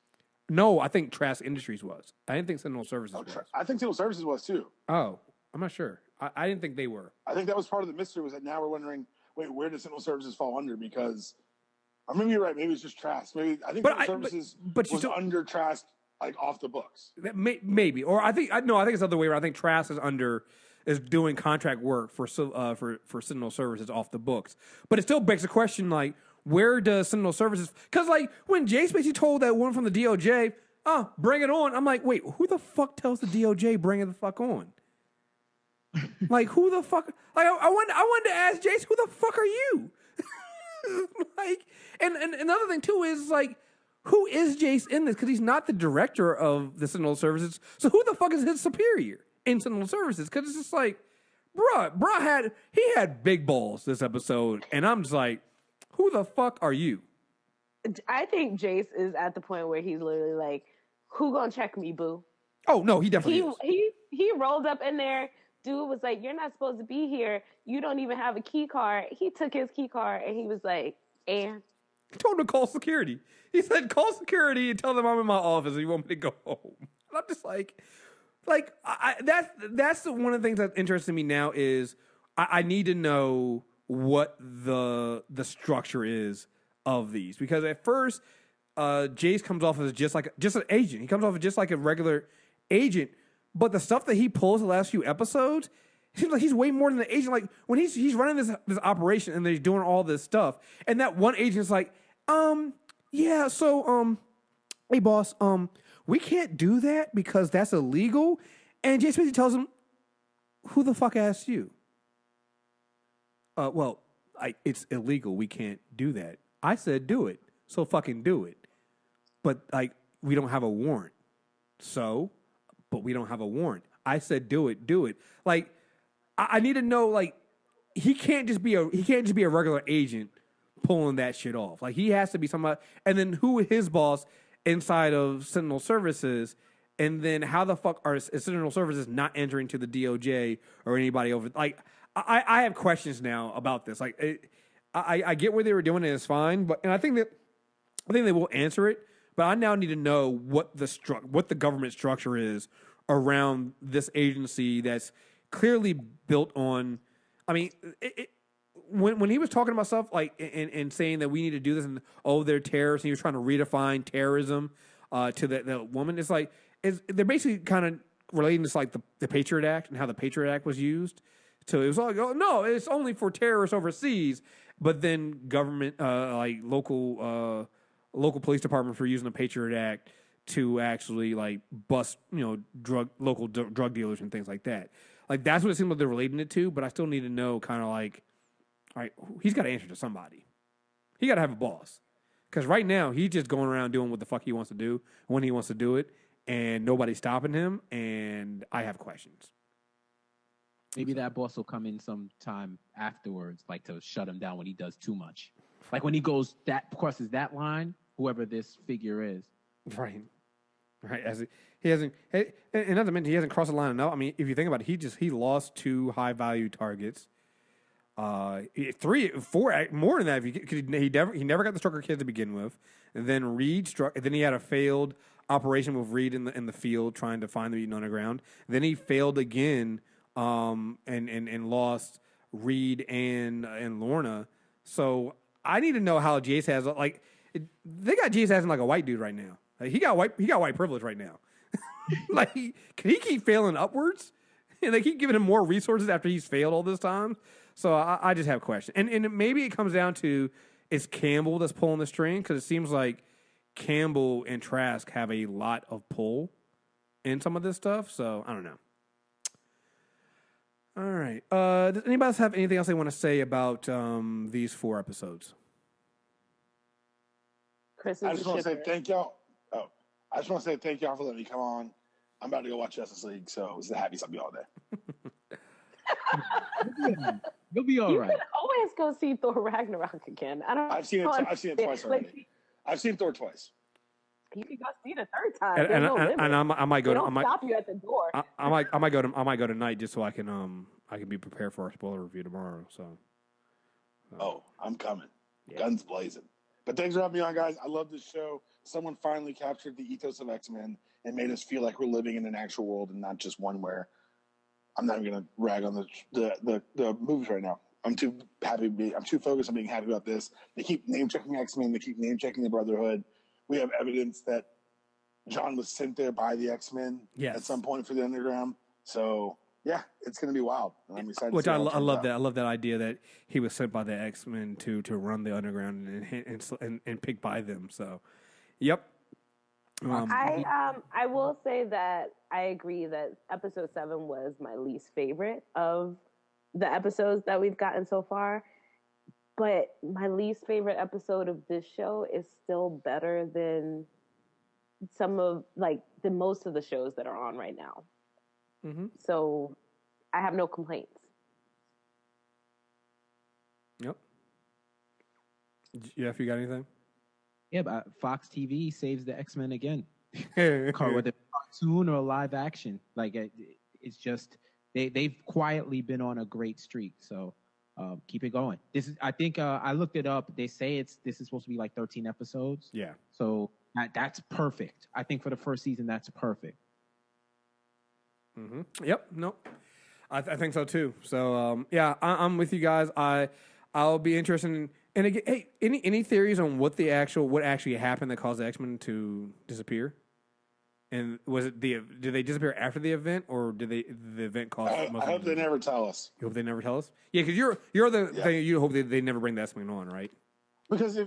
No, I think Trask Industries was. I didn't think Sentinel Services was. I think Sentinel Services was too. Oh, I'm not sure. I didn't think they were. I think that was part of the mystery. Was that now we're wondering, wait, where does Sentinel Services fall under? Because I remember you're right. Maybe it's just Trask. Maybe I think Sentinel Services was under Trask, like off the books. Maybe, or I think it's the other way around. I think Trask is doing contract work for Sentinel Services off the books. But it still begs the question, like, where does Sentinel Services... Because, like, when Jace basically told that one from the DOJ, bring it on, I'm like, wait, who the fuck tells the DOJ bring it the fuck on? Like, who the fuck... Like, I wanted to ask Jace, who the fuck are you? Like, and another thing, too, is, like, who is Jace in this? Because he's not the director of the Sentinel Services. So who the fuck is his superior in Sentinel Services? Because it's just like, bruh had big balls this episode, and I'm just like, who the fuck are you? I think Jace is at the point where he's literally like, who gonna check me, boo? Oh no, he definitely is. He rolled up in there. Dude was like, you're not supposed to be here. You don't even have a key card. He took his key card and he was like, and he told him to call security. He said, call security and tell them I'm in my office and you want me to go home. And I'm just like that's one of the things that interests me now is I need to know what the structure is of these, because at first Jace comes off as just an agent. He comes off as just like a regular agent, but the stuff that he pulls the last few episodes, seems like he's way more than the agent. Like when he's running this operation and he's doing all this stuff, and that one agent's like, yeah, so hey boss, we can't do that because that's illegal. And Jace basically tells him, who the fuck asked you? Well, it's illegal. We can't do that. I said do it, so fucking do it. But like we don't have a warrant. But we don't have a warrant. I said do it. Like I need to know, like, he can't just be a regular agent pulling that shit off. Like he has to be somebody. And then who is his boss inside of Sentinel Services? And then how the fuck are Sentinel Services not entering to the DOJ or anybody over? Like I have questions now about this. Like I get where they were doing it is fine, and I think they will answer it. But I now need to know what the government structure is around this agency that's clearly built on. I mean, when he was talking about stuff like and saying that we need to do this and they're terrorists, and he was trying to redefine terrorism to the woman. It's like they're basically kind of relating this like the Patriot Act and how the Patriot Act was used. So it was like, oh no, it's only for terrorists overseas. But then government like local police departments were using the Patriot Act to actually like bust local drug dealers and things like that. Like that's what it seems like they're relating it to. But I still need to know kind of like, all right, he's got to answer to somebody. He got to have a boss. Because right now he's just going around doing what the fuck he wants to do when he wants to do it, and nobody's stopping him. And I have questions. Maybe that boss will come in sometime afterwards, like to shut him down when he does too much. Like when he crosses that line, whoever this figure is. Right. As he hasn't, and not to mention he hasn't crossed the line enough. I mean, if you think about it, he lost 2 high value targets. 3, 4, more than that. He never got the Strucker kid to begin with, and then Reed struck. And then he had a failed operation with Reed in the field trying to find the mutant underground. Then he failed again, and lost Reed and Lorna. So I need to know how Jace has like they got Jace as like a white dude right now. Like, he got white privilege right now. Like can he keep failing upwards? And they keep giving him more resources after he's failed all this time. So I just have questions. And maybe it comes down to it's Campbell that's pulling the string, because it seems like Campbell and Trask have a lot of pull in some of this stuff. So I don't know. All right. Does anybody else have anything else they want to say about these 4 episodes? Kriss, I just want to say thank y'all. Oh, I just want to say thank y'all for letting me come on. I'm about to go watch Justice League, so it's a happy something all day. You'll be all you right. can always go see Thor Ragnarok again. I've seen it twice already. Like, I've seen Thor twice. you can go see it a third time. And I might go. They don't stop you at the door. I might go tonight just so I can be prepared for our spoiler review tomorrow. So. Oh, I'm coming. Yeah. Guns blazing. But thanks for having me on, guys. I love this show. Someone finally captured the ethos of X-Men and made us feel like we're living in an actual world and not just one where I'm not even going to rag on the movies right now. I'm too focused on being happy about this. They keep name-checking X-Men. They keep name-checking the Brotherhood. We have evidence that John was sent there by the X-Men at some point for the Underground. So, yeah, it's going to be wild. And I'm excited Which to see I how it turns love out. that. I love that idea that he was sent by the X-Men to run the Underground and pick by them. So, yep. I will say that I agree that episode 7 was my least favorite of the episodes that we've gotten so far. But my least favorite episode of this show is still better than most of the shows that are on right now. Mm-hmm. So I have no complaints. Yep. Jeff, you got anything? Yeah, but Fox TV saves the X-Men again. Whether it's cartoon or live action, like it's just they've quietly been on a great streak. So keep it going. I think I looked it up. They say this is supposed to be like 13 episodes. Yeah. So that's perfect. I think for the first season, that's perfect. Mm-hmm. Yep. No, I think so too. So yeah, I'm with you guys. I'll be interested in. And again, hey, any theories on what actually happened that caused the X-Men to disappear? And was it did they disappear after the event, or did the event cause? I hope they never tell us. You hope they never tell us? Yeah, because you're the thing. You hope they never bring the X-Men on, right? Because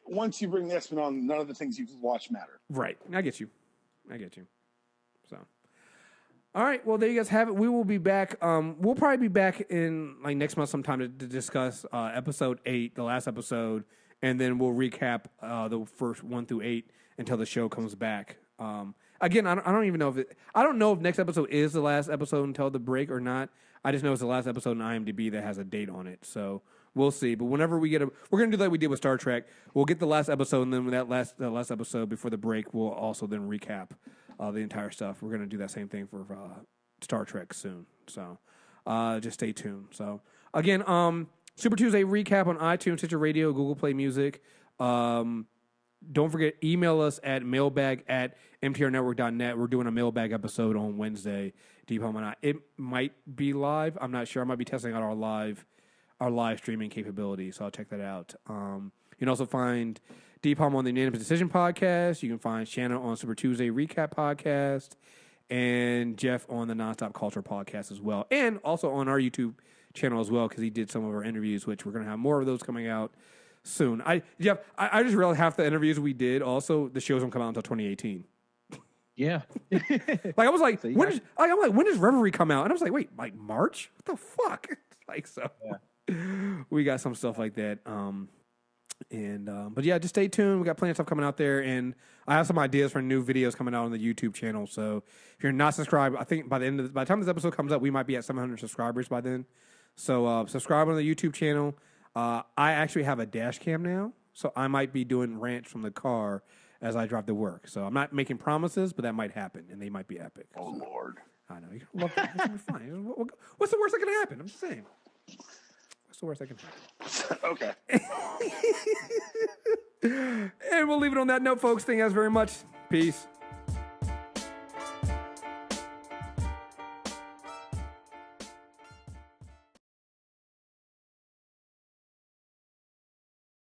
once you bring the X-Men on, none of the things you've watched matter. Right. I get you. So, all right. Well, there you guys have it. We will be back. We'll probably be back in like next month sometime to discuss episode 8, the last episode, and then we'll recap the first 1 through 8 until the show comes back. Again, I don't even know I don't know if next episode is the last episode until the break or not. I just know it's the last episode in IMDb that has a date on it. So we'll see. But whenever we get we're gonna do like we did with Star Trek. We'll get the last episode, and then with that last episode before the break, we'll also then recap the entire stuff. We're gonna do that same thing for Star Trek soon. So just stay tuned. So again, Super Tuesday recap on iTunes, Stitcher Radio, Google Play Music. Don't forget, email us at mailbag@mtrnetwork.net. We're doing a mailbag episode on Wednesday. Deep Home and I. It might be live. I'm not sure. I might be testing out our live streaming capability, so I'll check that out. You can also find Deep Home on the Unanimous Decision podcast. You can find Shannon on Super Tuesday Recap podcast, and Jeff on the Nonstop Culture podcast as well, and also on our YouTube channel as well, because he did some of our interviews, which we're going to have more of those coming out soon. Jeff, I just realized half the interviews we did, also, the shows don't come out until 2018. Yeah. Like, I was like, so when does Reverie come out? And I was like, wait, like March? What the fuck? Like, so we got some stuff like that. But yeah, just stay tuned. We got plenty of stuff coming out there, and I have some ideas for new videos coming out on the YouTube channel. So if you're not subscribed, I think by the time this episode comes up, we might be at 700 subscribers by then. So subscribe on the YouTube channel. I actually have a dash cam now, so I might be doing rants from the car as I drive to work. So I'm not making promises, but that might happen, and they might be epic. Oh, so, Lord. I know. You're gonna love that. It's gonna be fine. What's the worst that can happen? I'm just saying. What's the worst that can happen? Okay. And we'll leave it on that note, folks. Thank you guys very much. Peace.